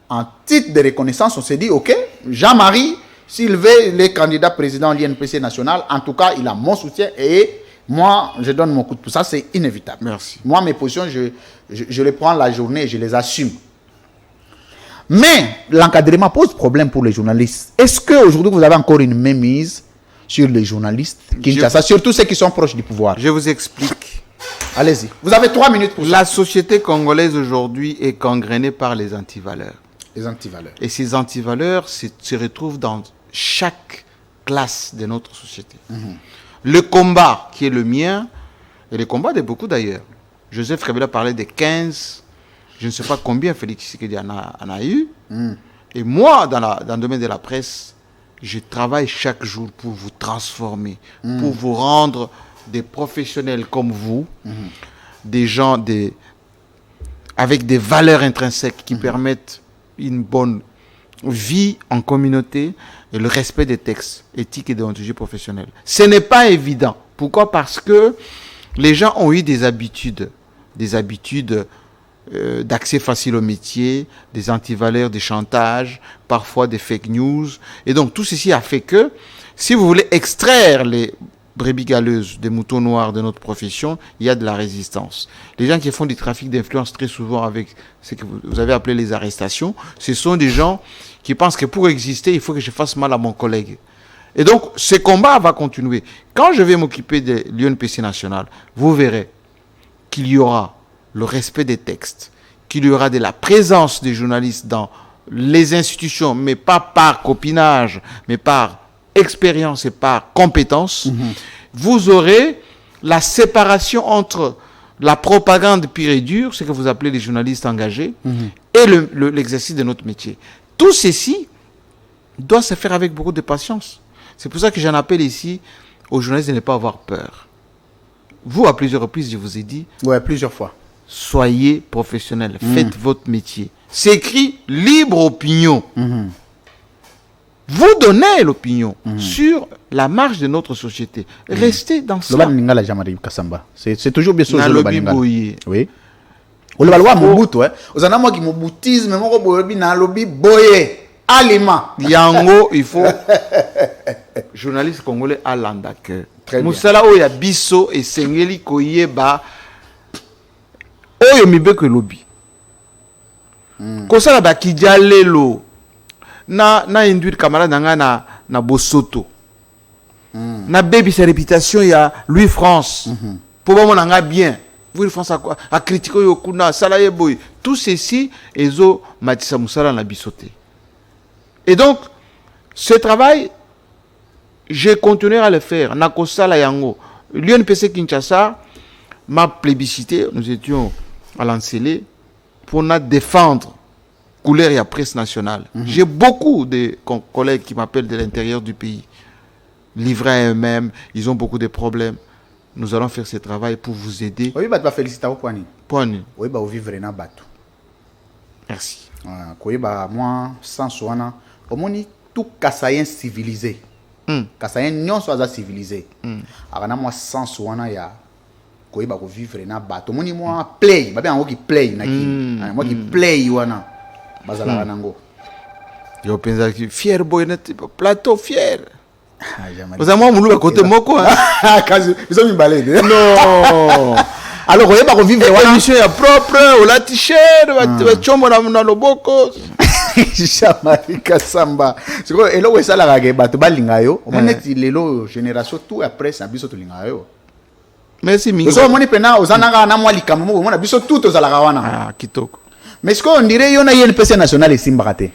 en titre de reconnaissance, on s'est dit, ok, Jean-Marie, s'il veut les candidats président de l'INPC national, en tout cas, il a mon soutien et moi, je donne mon coup de pouce. Ça, c'est inévitable. Merci. Moi, mes positions, je les prends la journée et je les assume. Mais l'encadrement pose problème pour les journalistes. Est-ce qu'aujourd'hui, vous avez encore une mainmise sur les journalistes Kinshasa, surtout ceux qui sont proches du pouvoir? Je vous explique. Allez-y. Vous avez 3 minutes pour ça. La société congolaise aujourd'hui est gangrénée par les antivaleurs. Les antivaleurs. Et ces antivaleurs se retrouvent dans chaque classe de notre société. Le combat qui est le mien, et le combat de beaucoup d'ailleurs. Joseph Kabila parlait de 15, je ne sais pas combien Félix Tshisekedi en a eu. Et moi, dans le domaine de la presse, je travaille chaque jour pour vous transformer, pour vous rendre des professionnels comme vous, des gens avec des valeurs intrinsèques qui permettent une bonne vie en communauté et le respect des textes éthiques et déontologie professionnelle. Ce n'est pas évident. Pourquoi? Parce que les gens ont eu des habitudes d'accès facile au métier, des antivaleurs, des chantages, parfois des fake news. Et donc tout ceci a fait que si vous voulez extraire les brebis galeuses, des moutons noirs de notre profession, il y a de la résistance. Les gens qui font du trafic d'influence très souvent avec ce que vous avez appelé les arrestations, ce sont des gens qui pensent que pour exister, il faut que je fasse mal à mon collègue. Et donc, ce combat va continuer. Quand je vais m'occuper de l'UNPC national, vous verrez qu'il y aura le respect des textes, qu'il y aura de la présence des journalistes dans les institutions, mais pas par copinage, mais par expérience et par compétence. Vous aurez la séparation entre la propagande pure et dure, ce que vous appelez les journalistes engagés, et l'exercice de notre métier. Tout ceci doit se faire avec beaucoup de patience. C'est pour ça que j'en appelle ici aux journalistes de ne pas avoir peur. Vous, à plusieurs reprises, je vous ai dit, Ouais, plusieurs fois. soyez professionnels, faites votre métier. C'est écrit libre opinion. Vous donnez l'opinion sur la marche de notre société. Restez dans Le cela. Baningala Jean-Marie Kassamba. C'est toujours bien sûr le Nalobi Baningala. Boye. Oui. On le balwa Mobutu, hein. Aux anamoi qui Mobutisme, mon bobi na lobby boye. Alima. Yango, il faut. Journaliste congolais à l'andake. Très bien. Moussala Oya Bisso et Sengeli Koyeba. Oyo Mibeke Lobby. Kosala ba Kijalelo. Na induire camarade na Bosoto. Na baby sa réputation ya Louis France. Pour moi on bien. Louis France a critiqué Yokuna, Salaye Boy. Tout ceci ezo Matissa Moussala na bisoté. Et donc ce travail j'ai continué à le faire. Nakosala Yango. L'UNPC Kinshasa m'a plébiscité. Nous étions à l'Ancélé pour nous défendre couleur et la presse nationale. J'ai beaucoup de collègues qui m'appellent de l'intérieur du pays. Livrés à eux-mêmes, ils ont beaucoup de problèmes. Nous allons faire ce travail pour vous aider. Oui, bah, tu vas féliciter au point. Point. Oui, bah, vous vivre dans bateau. Merci. Oui, bah, moi, sans soin, au moins, tout Kassayen civilisé. Kassayen, non, soit civilisé. Alors, moi, sans soin, il y a. Oui, bah, vous vivre dans bateau. Moi, play. Bah, bien, qui play. Moi, qui play, wana. Bazala nango. Yo pensa que fier boy net plateau fier. Vous avez moi moulou à côté moko hein. Ils ont mis balade. Non. Alors on va vivre wana émission ya propre ou la t-shirt va chombo na loboko. Jean-Marie Kassamba. C'est quoi elo wesala ga bato balinga yo. On neti lelo génération tout après ça biso to linga yo. Merci mingi. So moni pena ozananga na mwali kamumo mona biso tout ozala wana. Ah kitoko. Mais est-ce qu'on dirait yon a une PC nationale ici mbaraté?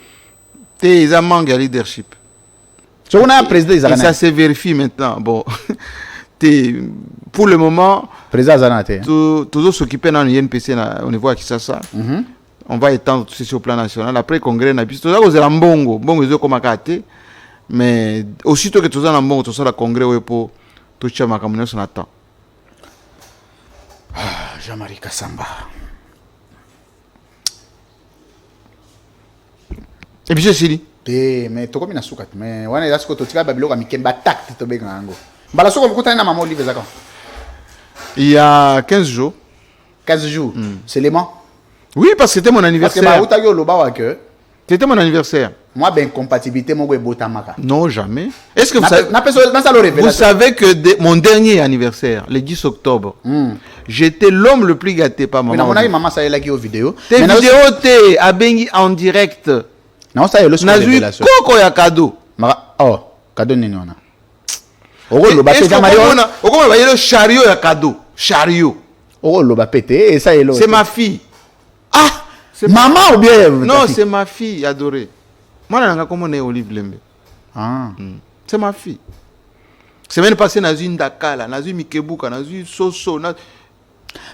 Ils ont manqué de leadership. So on a un président et ça se vérifie maintenant. Bon. Pour le moment, président Zanate. Toujours s'occuper dans l'INPC au niveau de Kinshasa. On va étendre tout ceci au plan national. Après le congrès, on a vu tout ça, c'est Mbongo. Mbongo, c'est comme un mais aussitôt que tout ça, Mbongo, tout ça, le congrès, pour tout ça, ma communauté, on attend. Jean-Marie Kassamba. Et puis, c'est dit. Mais tu as soukat. Mais on est là, tu as babilo comme Kemba tact, tu as bien gango. Bala soukat, pourquoi tu as na maman Olivier Zaka? Il y a 15 jours. 15 jours. C'est les mois. Oui, parce que c'était mon anniversaire. Parce que c'était mon anniversaire. Moi, ben compatibilité, moi, je botamaka. Non, jamais. Est-ce que vous savez que mon dernier anniversaire, le 10 octobre, j'étais l'homme le plus gâté par maman. Mais maman, ça y est là qui est aux vidéos. Tes vidéos, t'es à Bengi en direct. Non, ça y est, le soir. Nazu Koko ya cadeau. Oh, cadeau n'est pas. Comment le chariot ya cadeau? Chariot. Oh, le pété, et ça y est. C'est ma fille. Ah! Maman ou bien? Non, c'est ma fille adorée. Moi, je suis comme Olive Lembe. Ah. C'est ma fille. Semaine passée, dans une Dakala, dans une Mikebuka, dans une Soso.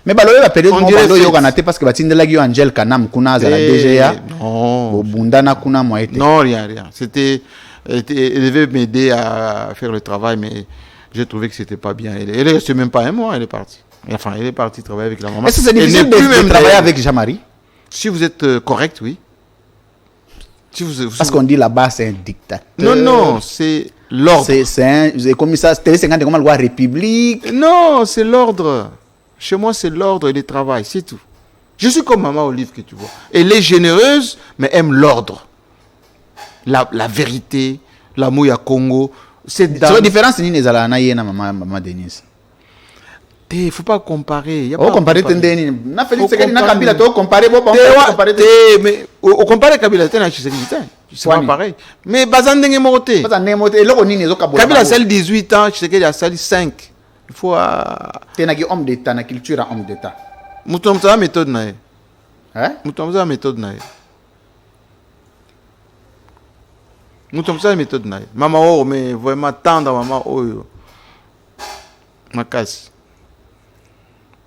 Mais baloye va période mo balo yo kanate parce que batindela gi Angel Kanam kuna za la DGA. Non. Bundana kuna mo été. Non, rien. C'était elle devait m'aider à faire le travail mais j'ai trouvé que c'était pas bien. Elle est restée même pas un mois, elle est partie. Enfin, elle est partie travailler avec la maman. Est-ce que c'est difficile de travailler avec Jean-Marie? Si vous êtes correct, oui. Si parce qu'on dit là-bas c'est un dictateur. Non, non, c'est l'ordre. C'est comme ça, c'est comme la loi république. Non, c'est l'ordre. Chez moi, c'est l'ordre et le travail, c'est tout. Je suis comme Maman Olive que tu vois. Elle est généreuse, mais aime l'ordre. La vérité, l'amour à Congo. C'est la différence, c'est que Maman Denise. Il ne faut pas comparer. On comparer Tendeni. Na Félix Sekedi na Kabila to comparer mais on compare Kabila Tena c'est pas pareil. Mais bazandenge moté. Bazandenge moté et loko nini zo Kabila. Kabila a sali 18 ans, Tshisekedi a sali 5. Il faut tenaki homme d'état na culture homme d'état. Mutomza la méthode na ye. Hein? Mutomza la méthode na ye. Mutomza la méthode na ye. Maman oh mais vraiment tendre maman oh. Makasi.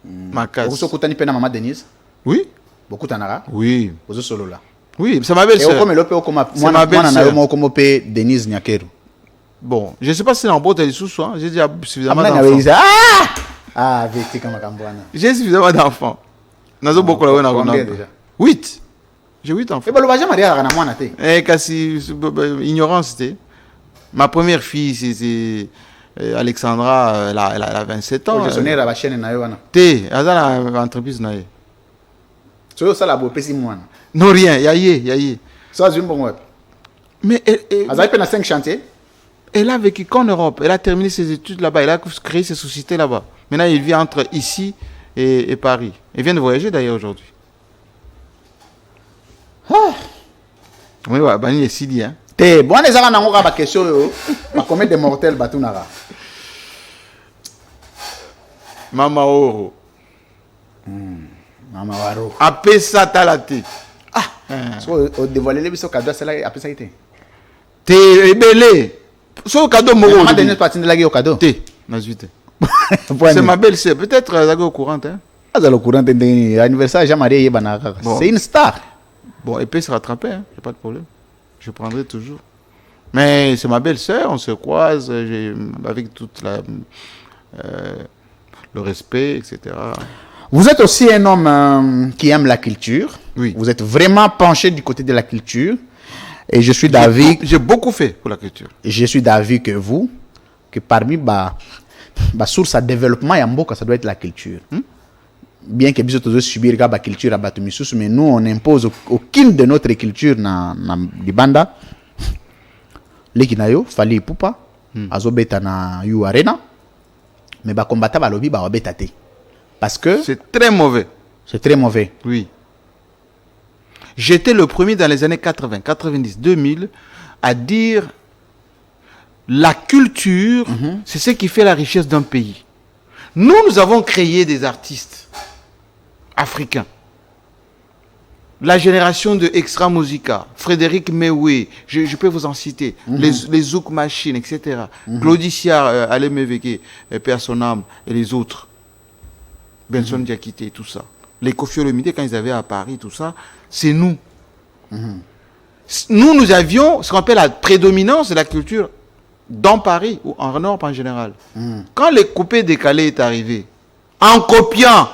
Vous avez vu Maman Denise? Oui. Beaucoup d'anara? Oui. Vous solo là? Oui, c'est ma belle-sœur. C'est ma belle-sœur. Denise Nyakero. Bon, je ne sais pas si c'est en boîte sous soi. J'ai déjà suffisamment d'enfants. Ah, vite, comme Kambouana. J'ai suffisamment d'enfants. Nous beaucoup là. Combien déjà? 8. J'ai 8 enfants. Et bien, le Baja Maria a un té. Eh, kasi ignorance, c'était. Ma première fille, c'est Alexandra, elle a 27 ans. Je suis né à la chaîne. T'es, elle a l'entreprise. So ça la bopé si moi. Non, rien. Yaye. Ça c'est bon. Mais Vous avez fait 5 chantiers. elle a vécu qu'en Europe. Elle a terminé ses études là-bas. Elle a créé ses sociétés là-bas. Maintenant, il vit entre ici et Paris. Elle vient de voyager d'ailleurs aujourd'hui. Oui, ouais, Bani est Sidi, hein. Te bon les gens n'ont pas question yo. Pas combien de mortels batunara. Mama Oro. Mama waro. Apé ça talate. So au dévoiler les biso cadeau c'est là après ça été. T'es belé. So cadeau moro. Maman dernière partie de la gueule au cadeau. T'es, Nazute. C'est ma belle-sœur. Peut-être elle est au courant, hein. Ah, ça le courant de anniversaire Jean-Marie Yebanaka. Bon. C'est une star. Bon, elle peut se rattraper, hein. Y a pas de problème. Je prendrai toujours. Mais c'est ma belle-sœur, on se croise avec toute le respect, etc. Vous êtes aussi un homme qui aime la culture. Oui. Vous êtes vraiment penché du côté de la culture. Et je suis d'avis. J'ai beaucoup fait pour la culture. Je suis d'avis que vous, que parmi les sources à développement, ça doit être la culture. Bien que nous devons subir la culture à Batumisusu, mais nous, on n'impose aucune de notre culture dans les bandes. Les Kinayo, Fali Poupa, Azobeta na Yu Arena, mais ba combattre ba lobby ba obeta te. Parce que c'est très mauvais. C'est très mauvais. Oui. J'étais le premier dans les années 80, 90, 2000 à dire la culture, c'est ce qui fait la richesse d'un pays. Nous avons créé des artistes africains. La génération de Extra Musica, Frédéric Mewé, je peux vous en citer, les Zouk Machine, etc. Claudicia, Alemeveke, Père Sonam et les autres. Benson Diakité, tout ça. Les Kofi Olomide, quand ils avaient à Paris, tout ça, c'est nous. Nous avions ce qu'on appelle la prédominance de la culture dans Paris ou en Europe en général. Quand les coupés décalés est arrivé, en copiant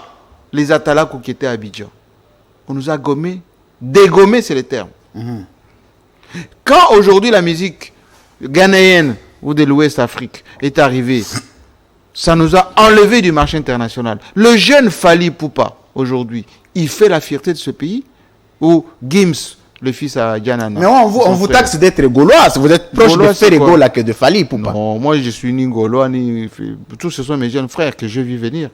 les Atalakou qui étaient à Abidjan, on nous a gommé, dégommé, c'est le terme. Quand aujourd'hui la musique ghanéenne ou de l'Ouest Afrique est arrivée, ça nous a enlevé du marché international. Le jeune Fali Poupa, aujourd'hui, il fait la fierté de ce pays, ou Gims, le fils à Yanana. Mais on vous taxe d'être gaulois. Vous êtes proche de Ferrego là que de Fali Poupa. Non, moi je suis ni gaulois, ni... Tous ce sont mes jeunes frères que j'ai vu venir.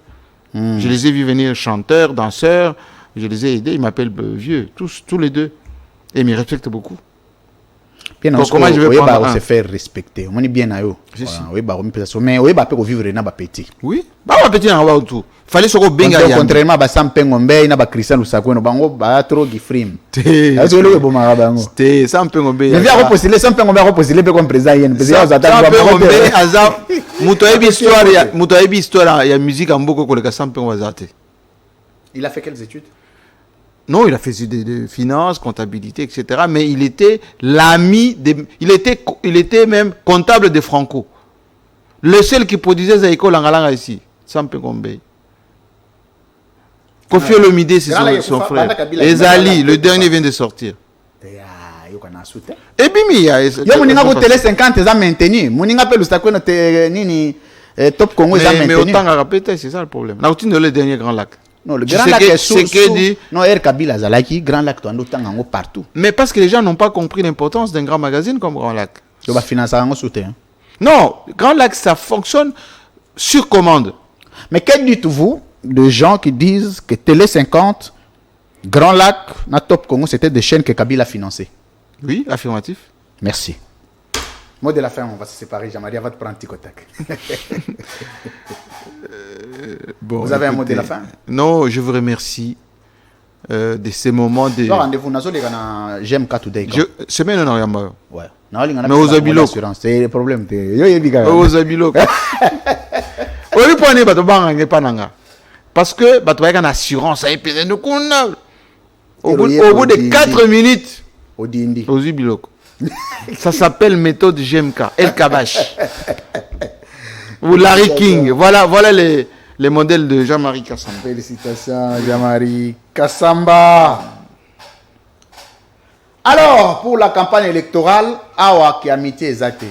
Je les ai vus venir chanteurs, danseurs. Je les ai aidés, ils m'appellent vieux, tous les deux. Et ils me respectent beaucoup. Bien, donc, comment je vais prendre se faire respecter. On est bien à eux. Oui, mais oui, bah peut vivre na petit. Oui, bah petit na wa tout. Fallait se go benga ya. Contrairement à Sampengombe na ba Christian Lusako no bango ba trop gifrim. Est-ce que le bon mara bango? Té Sampengombe. Je viens repostuler Sampengombe repostuler comme président yen. Sampengombe aza muto ebi histoire ya musique en beaucoup koleka Sampengombe azate. Il a fait quelles études? Non, il a fait de finances, comptabilité, etc. Mais il était l'ami il était même comptable de Franco. Le seul qui produisait des écoles en Galanga ici, Sampengombe. Kofi Olomide, c'est son frère. Ezali, le dernier vient de sortir. Et bimi, yo moninga ko télé 50 ans maintenu. Moninga pe lusako na nini top Congo est maintenu. Mais autant à répéter, c'est ça le problème. Là, tu le dernier grand lac. Non, le Grand Lac est sous. Non, Air Kabila Zalaki, Grand Lac, tu en as partout. Mais parce que les gens n'ont pas compris l'importance d'un grand magazine comme Grand Lac. Tu vas financer un soutien. Non, Grand Lac, ça fonctionne sur commande. Mais que dites-vous de gens qui disent que Télé 50, Grand Lac, na Top Congo, c'était des chaînes que Kabila financé? Oui, affirmatif. Merci. Mot de la fin, on va se séparer. Jean-Marie va te prendre un petit contact. Bon, vous avez un mot de la fin? Non, je vous remercie de ces moments de... Rendez-vous, j'aime Today. Semaine en arrière. Ouais. Mais aux Abilo. C'est le problème. Aux Abilo. Parce que tu as une assurance. Au bout de 4 minutes, aux Abilo. Ça s'appelle méthode GMK, El Kabash. Ou Larry King. Voilà les modèles de Jean-Marie Kassamba. Félicitations, Jean-Marie Kassamba. Alors, pour la campagne électorale, awa ki amitié ezate.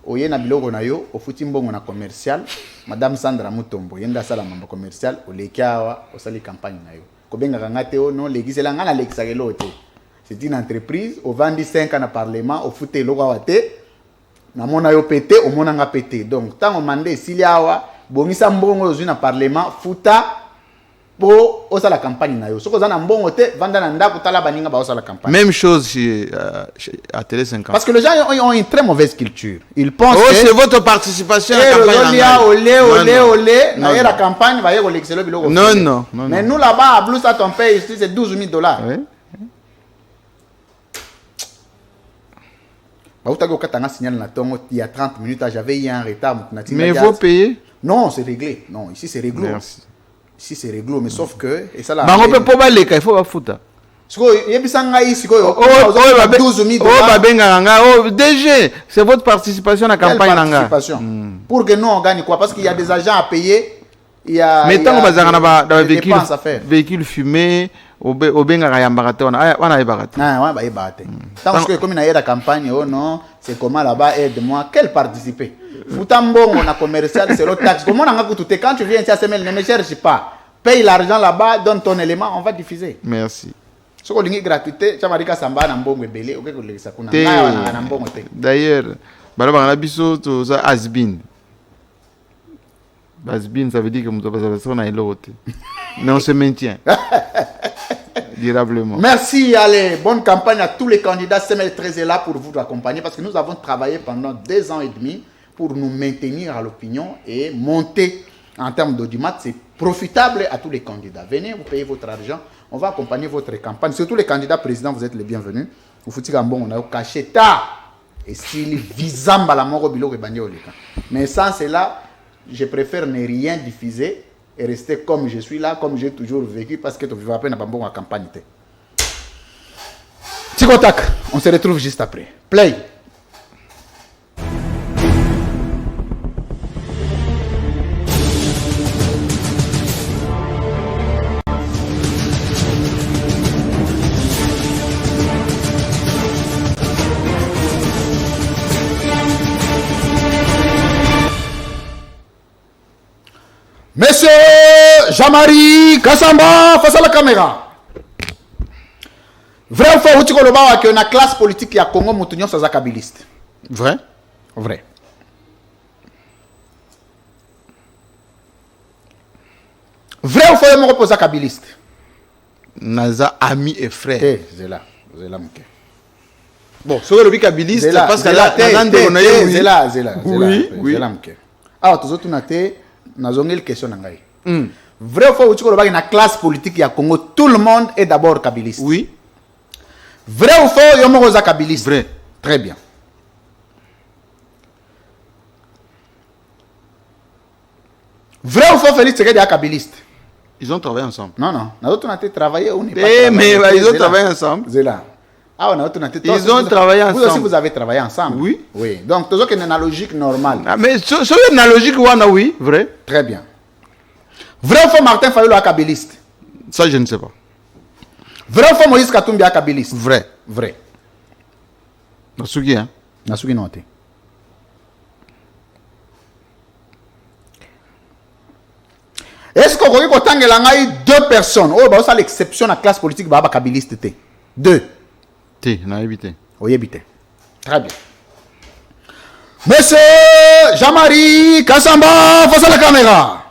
Oye na biloko na yo, ofuti mbongo na commercial, Madame Sandra Mutombo, yenda sala mambo commercial, oleki awa, osali campagne na yo. non, c'est une entreprise, au vend 5 ans au parlement, au fouté le namona yo pété au monanga pété donc tant on mandé s'il y a bongisa mbongo dans un parlement futa pour osa la campagne na yo soko za na mbongo te vanda na ndako tala baninga ba osa la campagne. Même chose à Télé 50. Parce que les gens ont une très mauvaise culture. Ils pensent que c'est votre participation à la campagne. Olé na la campagne va y avoir l'excellent biloko. Non. Mais nous là-bas à Blue Star on paye ici c'est $12,000. Oui. Il y a 30 minutes, j'avais eu un retard. Mais il faut payer? Non, c'est réglé. Non, ici c'est réglé. Merci. Ici c'est réglé, mais sauf que. Et ça, là, on peut pas les cas, il faut pas foutre. DG, c'est votre participation à la campagne. Pour que nous on gagne quoi? Parce qu'il y a des agents à payer. Mais tant qu'on va dans le véhicule fumé. Comme il y a la campagne, oh non, c'est comment là-bas, aide-moi, quel participer? Foutambo, on a commercial, c'est l'autre taxe. Comment on a coûté? Quand tu viens ici à Semel, ne me cherche pas. Paye l'argent là-bas, donne ton élément, on va diffuser. Merci. Ce qu'on dit gratuité, tu vas dire que ça va n'ambongo belé, ok que ça kuna. D'ailleurs, balaba na biso to za Asbin. Asbin, ça veut dire que nous avons un l'autre. Mais on se maintient. Durablement. Merci, allez, bonne campagne à tous les candidats. Semel 13 est là pour vous accompagner parce que nous avons travaillé pendant 2 ans et demi pour nous maintenir à l'opinion et monter en termes d'audimat. C'est profitable à tous les candidats. Venez, vous payez votre argent, on va accompagner votre campagne. Surtout les candidats présidents, vous êtes les bienvenus. Vous foutez un bon, on a caché tard et s'il visamba la mort au bilo et bagné au lika. Mais sans cela, je préfère ne rien diffuser et rester comme je suis là, comme j'ai toujours vécu, parce que tu vas pas dans la campagne. Tikotak, on se retrouve juste après. Play. Monsieur Jean-Marie Kassamba, face à la caméra. Vrai ou faux, tu connais que la classe politique qui a Congo Moutounion sans akabiliste. Vrai? Vrai. Vrai ou faux, mon repose akabiliste. Naza ami et frère. C'est là, bon, sur le kabiliste, parce que là, c'est là. Oui. Alors, tous autres, nous avons une question. Vrai ou faux, tu connais que la classe politique qui a Congo, tout le monde est d'abord kabiliste. Oui. Vrai ou faux, yomo rosa kabiliste. Vrai. Très bien. Vrai ou faux, Félix Tshisekedi est kabiliste. Ils ont travaillé ensemble. Non. Nous avons travaillé, on n'est pas mais ils ont travaillé ensemble. C'est là. Ils ont travaillé ensemble. Vous aussi, vous avez travaillé ensemble. Oui. Donc, tu as une analogique normale. Mais sur une analogique, oui, vrai. Très bien. Vrai ou faux, Martin Fayulu est kabiliste? Ça, je ne sais pas. Vrai ou faux, Moïse Katumbi est kabiliste? Vrai. Nasugi, hein? Nasugi non. Est-ce qu'on peut dire 2 personnes? Oh, bah, ça l'exception à la classe politique, bah, kabiliste. 2. n'a évité. Oui, évité. Très bien. Monsieur Jean-Marie Kassamba, face à la caméra.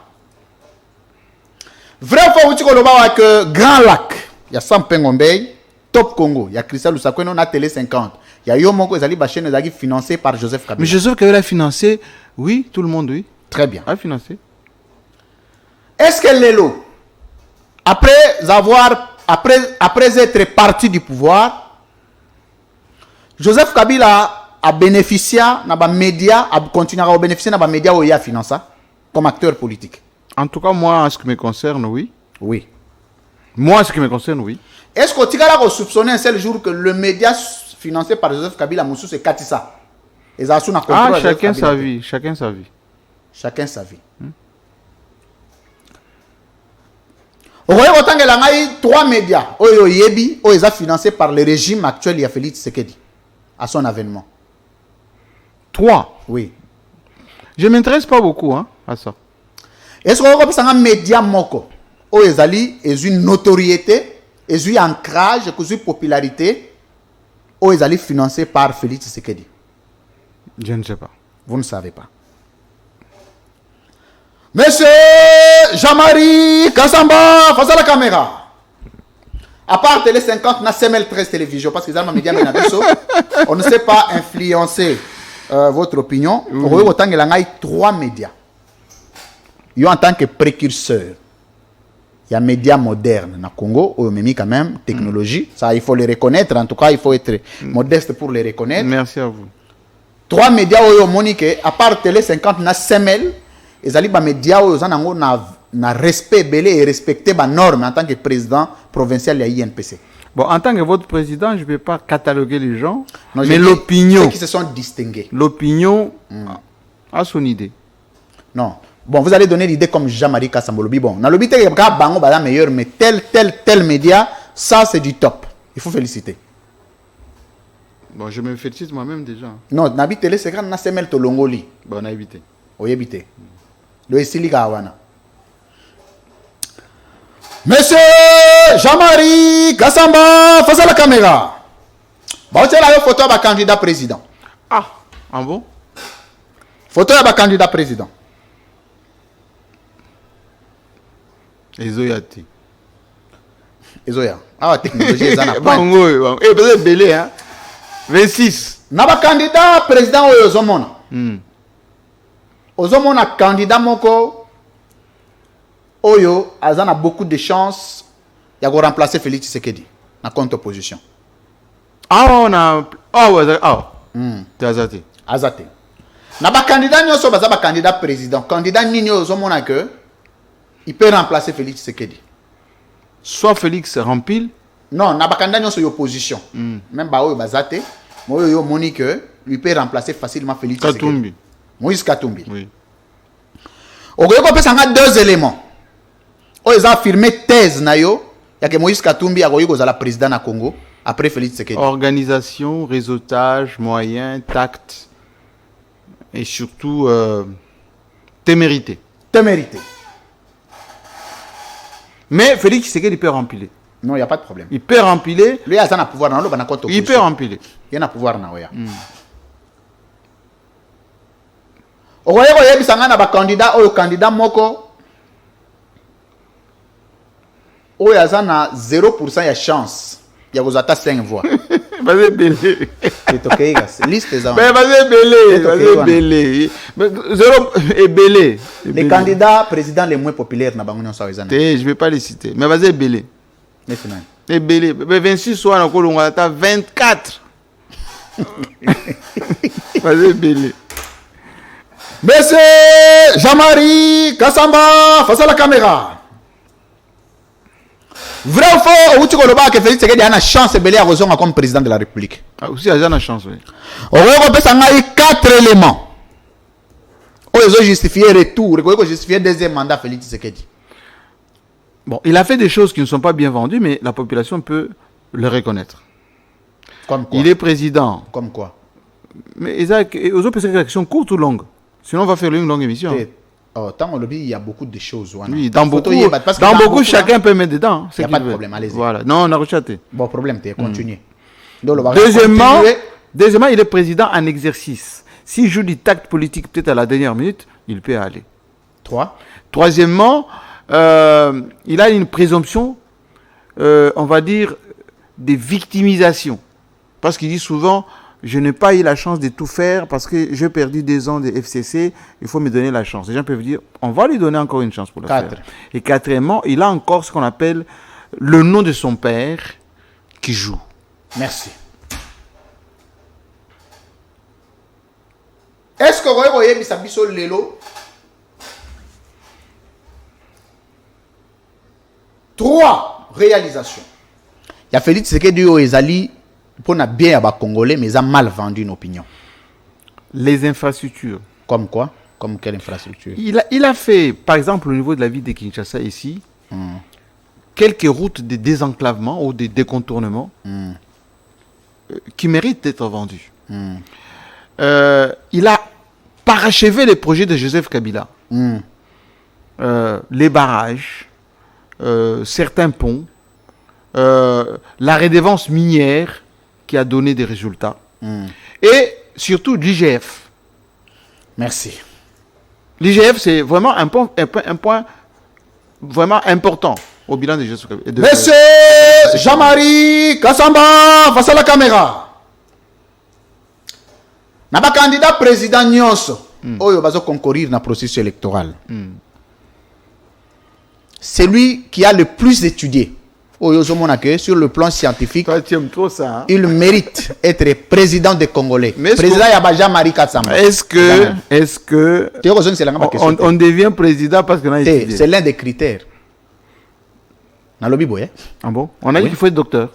Vrai ou faux, que Grand Lac, il y a Sampengombe, Top Congo, il y a Christian Lusakwe, on a Télé 50. Il y a Yomoko Ezali Bachene Ezali financé par Joseph Kabila. Mais Joseph Kabila a financé, oui, tout le monde, oui. Très bien. A financé. Est-ce que Lelo, après être parti du pouvoir, Joseph Kabila a bénéficié des médias, a continué à bénéficier des médias où il a financé comme acteur politique? En tout cas, moi, en ce qui me concerne, oui. Oui. Moi, en ce qui me concerne, oui. Est-ce que tu as soupçonné un seul jour que le média financé par Joseph Kabila, Moussou, c'est Katissa? Chacun sa vie. Chacun sa vie. Chacun sa vie. Vous voyez, autant que y a 3 médias, qui sont financés par le régime actuel, il y a Félix Tshisekedi, à son avènement. 3? Oui. Je ne m'intéresse pas beaucoup à ça. Est-ce que vous avez un média moko, où ils allaient, ils ont une notoriété, ils ont un ancrage, ils ont une popularité, où ils allaient financés par Félix Tshisekedi? Je ne sais pas. Vous ne savez pas. Monsieur Jean-Marie Kassamba, face à la caméra. À part Télé 50, on a CML13 télévision parce que les médias on ne sait pas influencer votre opinion. Vous voyez, autant qu'il y a 3 médias. Il en tant que précurseur. Il y a médias modernes dans le Congo, où il y a quand même technologie. Ça, il faut les reconnaître. En tout cas, il faut être modeste pour les reconnaître. Merci à vous. 3 médias où il y a à part Télé 50, on a CML. Et les médias où il y a respect belé et respecté les normes en tant que président provincial de l'INPC. Bon, en tant que votre président, je ne vais pas cataloguer les gens, Non, mais l'opinion, ceux qui se sont distingués. l'opinion a son idée. Non. Bon, vous allez donner l'idée comme Jean-Marie Kassambolobi. Bon, dans le but, il y a Bango Bada meilleur, mais tel média, ça c'est du top. Il faut féliciter. Bon, je me félicite moi-même déjà. Non, Nabi Télé, c'est quand on a semel to Longoli. Bon, on a évité. On a évité. Le Essili Gawana. Monsieur Jean-Marie Kassamba, face à la caméra. Bon, c'est la photo de candidat président. Ah, en bon? Photo de candidat président. Ezoyati. Ezoya. Ah, technologie, ils en ont pas. Bango, eh, peut-être belé, hein? 26. Naba candidat président Ozomona. Ozomona candidat moko. Oyo, Azan a beaucoup de chances. Il y a remplacer Félix Tshisekedi. Na contre-opposition. Ah, on a. Ah, ouais, ah. T'es azati. Azate. Naba candidat nyoso bazaba candidat président. Candidat nini Ozomona que il peut remplacer Félix Tshisekedi. Soit Félix rempile. Non, naba candidat nyoso opposition. Même ba oyo bazate. Moi yo moni que lui peut remplacer facilement Félix Tshisekedi. Katumbi. Moïse Katumbi. Oui. Ogoyoko pesa nga 2 éléments. Ils ont affirmé thèse na yo. Il y a que Moïse Katumbi a goyé la président na Congo après Félix Tshisekedi. Organisation, réseautage, moyens, tact et surtout témérité. Témérité. Mais Félix Tshisekedi peut rempiler. Non, il n'y a pas de problème. Il peut rempiler. Lui, il a un pouvoir dans l'eau, il peut rempiler. Il y a un pouvoir dans l'eau. Vous voyez, il y a un candidat, ou candidat moko. Il y a 0% de chance. Il y a 5 voix. Vas-y, belé. Liste des Mais vas-y, belé. Vas-y, belé. 0 et belé. Les candidats présidents les moins populaires dans Bango Nyonso. Je ne vais pas les citer. Mais vas-y, belé. Et belé. Mais 26 soit dans le 24. Vas-y, belé. Monsieur Jean-Marie Kassamba, face à la caméra. Vrai ou faux, où tu vois que Félix Tshisekedi a une chance de belé à Rozonga comme président de la République. Ah, aussi, il y a une chance, oui. On va faire 4 éléments. On va justifier le retour, on va justifier le deuxième mandat Félix Tshisekedi. Bon, il a fait des choses qui ne sont pas bien vendues, mais la population peut le reconnaître. Comme quoi? Il est président. Comme quoi? Mais Isaac, aux autres, c'est une réaction courte ou longue? Sinon, on va faire une longue émission. Oh, tant on le dit, il y a beaucoup de choses. Oui, dans beaucoup, chacun peut mettre dedans. Il n'y a pas de problème, allez-y. Voilà, non, on a rechaté. Bon, problème, continuez. Deuxièmement, il est président en exercice. S'il joue du tact politique peut-être à la dernière minute, il peut aller. 3. Troisièmement, il a une présomption, on va dire, de victimisation. Parce qu'il dit souvent, je n'ai pas eu la chance de tout faire parce que j'ai perdu 2 ans de FCC, il faut me donner la chance. Les gens peuvent dire, on va lui donner encore une chance pour le faire. Et quatrièmement, il a encore ce qu'on appelle le nom de son père qui joue. Merci. Est-ce que vous voyez Bisabiso Lelo? 3 réalisations. Il y a Félix Tshisekedi Ezali pour bien à Congolais, mais ils ont mal vendu une opinion. Les infrastructures. Comme quoi? Comme quelle infrastructure? Il a fait, par exemple, au niveau de la ville de Kinshasa ici, quelques routes de désenclavement ou de décontournement qui méritent d'être vendues. Il a parachevé les projets de Joseph Kabila. Les barrages, certains ponts, la redevance minière qui a donné des résultats, et surtout l'IGF. Merci. L'IGF, c'est vraiment un point vraiment important au bilan des gestes. Monsieur Jean-Marie Kassamba, face à la caméra. Naba candidat président Nyonso, oyo bazo concourir dans le processus électoral. C'est lui qui a le plus étudié. Oyo Zomonake, sur le plan scientifique, Toi, tu aimes trop ça. Hein? il mérite être président des Congolais. Mais Président Yaba Jean-Marie Kassamba. Est-ce que on devient président parce qu'on a étudié? C'est l'un des critères. Dans le Bible, Ah bon? On a dit qu'il faut être docteur.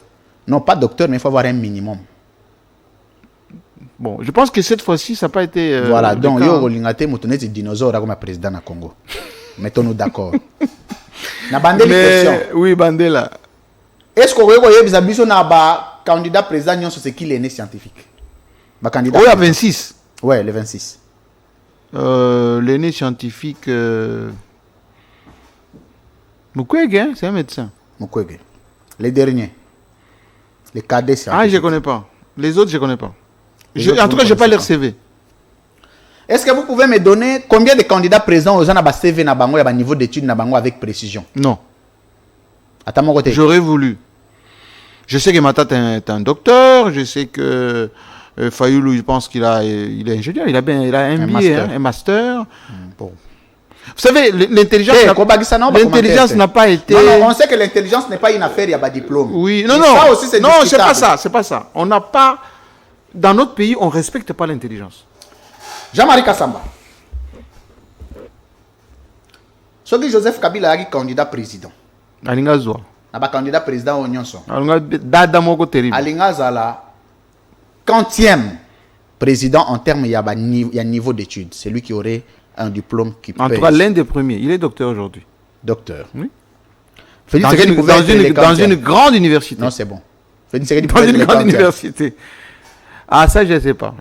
non, pas docteur, mais il faut avoir un minimum. Bon, je pense que cette fois-ci, ça n'a pas été. Voilà, donc, yo, Rolingate, Moutonnet, dinosaure, comme président du Congo. Mettons-nous d'accord. Na bandé question. Oui, Bandela. Est-ce que vous voyez, vous na candidat président, c'est qui l'aîné scientifique? Candidat. Oui, à 26. Ouais, le 26. L'aîné scientifique. Mukwege, hein, c'est un médecin. Mukwege. Les derniers. Les cadets scientifiques. Ah, je ne connais pas. Les autres, je ne connais pas. Autres, En tout cas, je n'ai pas leur CV. Est-ce que vous pouvez me donner combien de candidats présents aux gens à CV na bango, à niveau d'études na bango avec précision? Non. À mon côté. J'aurais voulu. Je sais que Matata est un docteur. Je sais que Fayoulou, je pense il est ingénieur. Il a un MBA, un master. Bon. Vous savez, l'intelligence n'a pas été... Non, on sait que l'intelligence n'est pas une affaire, il y a pas de diplôme. Oui, non, c'est pas ça, c'est pas ça. On n'a pas... Dans notre pays, on ne respecte pas l'intelligence. Jean-Marie Kassamba. Soki Joseph Kabila est candidat président. Alinga Zoa. Naba candidat président au Nyonso. Alinga Dada Moko terrible. Alinga Zala, 40e président en termes, il y a niveau d'études. C'est lui qui aurait un diplôme qui peut... En tout cas, l'un des premiers. Il est docteur aujourd'hui. Docteur. Oui. Dans une grande université. Non, c'est bon. Dans une grande université. Ah, ça, je ne sais pas.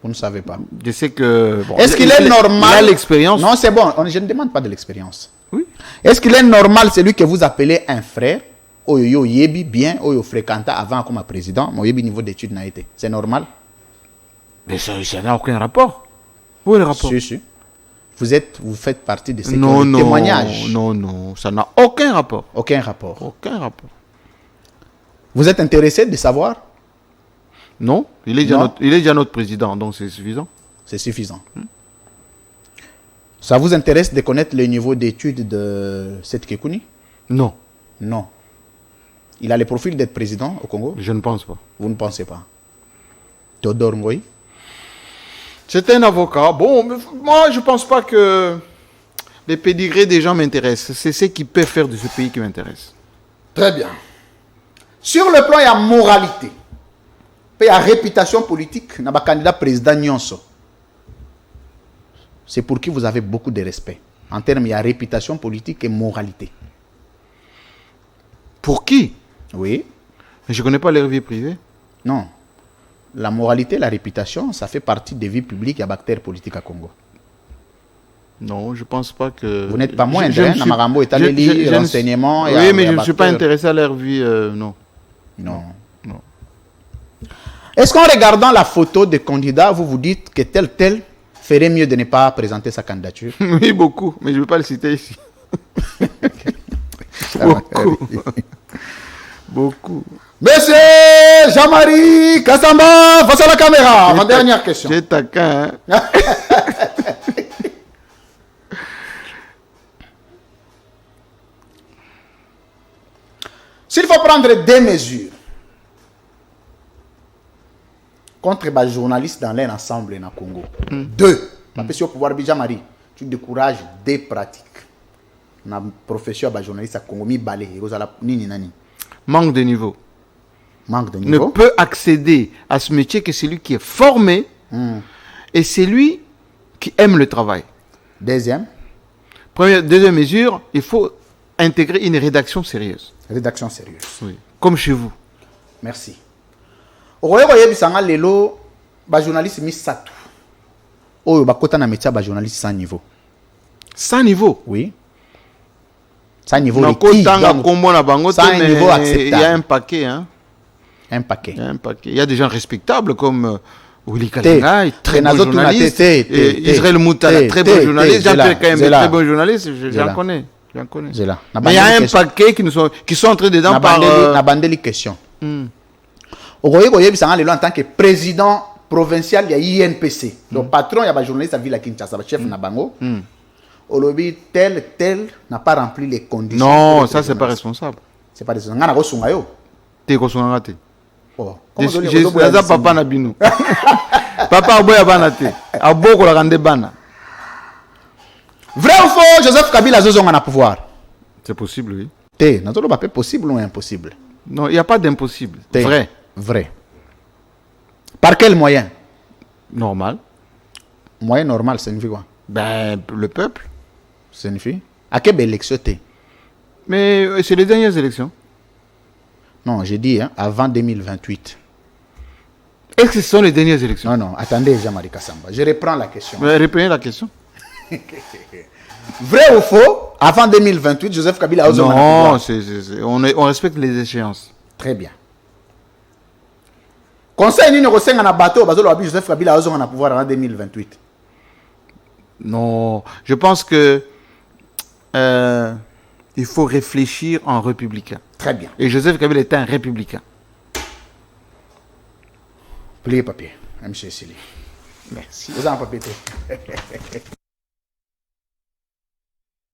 Vous ne savez pas. Je sais que... Bon, est-ce qu'il est normal... Il a l'expérience. Non, c'est bon. Je ne demande pas de l'expérience. Oui. Est-ce qu'il est normal, celui que vous appelez un frère, Oyo Yebi bien, Oyo fréquenta avant comme président, mon Yebi niveau d'études n'a été. C'est normal? Mais ça n'a aucun rapport. Où est le rapport? Si. Vous faites partie de ceux qui ont des témoignages. Non, ça n'a aucun rapport. Aucun rapport. Aucun rapport. Vous êtes intéressé de savoir? Non, il est déjà notre président, donc c'est suffisant. C'est suffisant. Ça vous intéresse de connaître le niveau d'études de cette Kekuni? Non. Non. Il a le profil d'être président au Congo? Je ne pense pas. Vous ne pensez pas? Théodore Ngoï? C'est un avocat. Bon, moi, je ne pense pas que les pédigrés des gens m'intéressent. C'est ce qui peut faire de ce pays qui m'intéresse. Très bien. Sur le plan, il y a moralité. Il y a réputation politique. Il y a un candidat président Nyonso. C'est pour qui vous avez beaucoup de respect. En termes, il y a réputation politique et moralité. Pour qui? Oui. Mais je ne connais pas leur vie privée. Non. La moralité, la réputation, ça fait partie des vies publiques et bactères politiques à Congo. Non, je ne pense pas que... Vous n'êtes pas moindre, hein? Namarambo est allé lire l'enseignement. Oui, mais je ne me suis pas intéressé à leur vie, non. Non. Est-ce qu'en regardant la photo des candidats, vous vous dites que tel ferait mieux de ne pas présenter sa candidature? Oui, beaucoup, mais je ne vais pas le citer ici. Beaucoup. Monsieur Jean-Marie Kassamba, face à la caméra. Ma dernière question. J'ai taquin. Hein? S'il faut prendre des mesures contre les journalistes dans leur ensemble dans le Congo, deux, parce que si au pouvoir Jean-Marie, tu décourages des pratiques. Dans la profession de journaliste à Congo, Manque de niveau. Manque de niveau. Ne peut accéder à ce métier que celui qui est formé et celui qui aime le travail. Deuxième mesure, il faut intégrer une rédaction sérieuse. Rédaction sérieuse. Oui. Comme chez vous. Merci. Lelo, journaliste misatou. Oyo bakota na métier journaliste sans niveau. Sans niveau? Oui. Ça, niveau Non, liquide, quand donc, combo na bango, ça, un niveau il y acceptable. a un paquet. Hein. Un paquet. Il y a un paquet. Il y a des gens respectables comme Willy Kalinga, très bon Renazo Touna, journaliste. té. Israël Moutala, très bon journaliste. Jean-Pierre Kayembe, Zela. très bon journaliste. J'en Zela. connais. J'en connais. Zela. Na Mais il y a bandeli un question. paquet qui sont entrés dedans Na par... bandeli question. Ogoye goye bisanga lelo en tant que président provincial, il y a INPC. Donc patron, il y a un journaliste à Ville à Kinshasa, chef na bango. Olobi tel n'a pas rempli les conditions. Non, ça c'est pas responsable. C'est pas responsable. Ngana go sunga yo. T'es kosonga te. Oh. Naza papa na bino. Papa aboya bana te. Aboko la rande bana. Vrai ou faux, Joseph Kabila zozonga na pouvoir? C'est possible, oui. Té, nazolo ba possible ou impossible? Non, il n'y a pas d'impossible. Té. Vrai. Vrai. Par quel moyen? Normal. Moyen normal, c'est une vie quoi? Ben, le peuple. C'est une fille. À quelle élection t'es? Mais c'est les dernières élections. Non, j'ai dit hein, avant 2028. Est-ce que ce sont les dernières élections? Non, non, attendez, Jean-Marie Kassamba. Je reprends la question. Mais reprenez la question. Vrai ou faux, avant 2028, Joseph Kabila a osé Non, on respecte les échéances. Très bien. Conseil ni negocer na bateau, bazolo abi Joseph Kabila a osé na pouvoir en 2028. Non, je pense que il faut réfléchir en républicain. Très bien. Et Joseph Kabila est un républicain. Pliez papier, M. Sili. Merci. Vous avez un papier.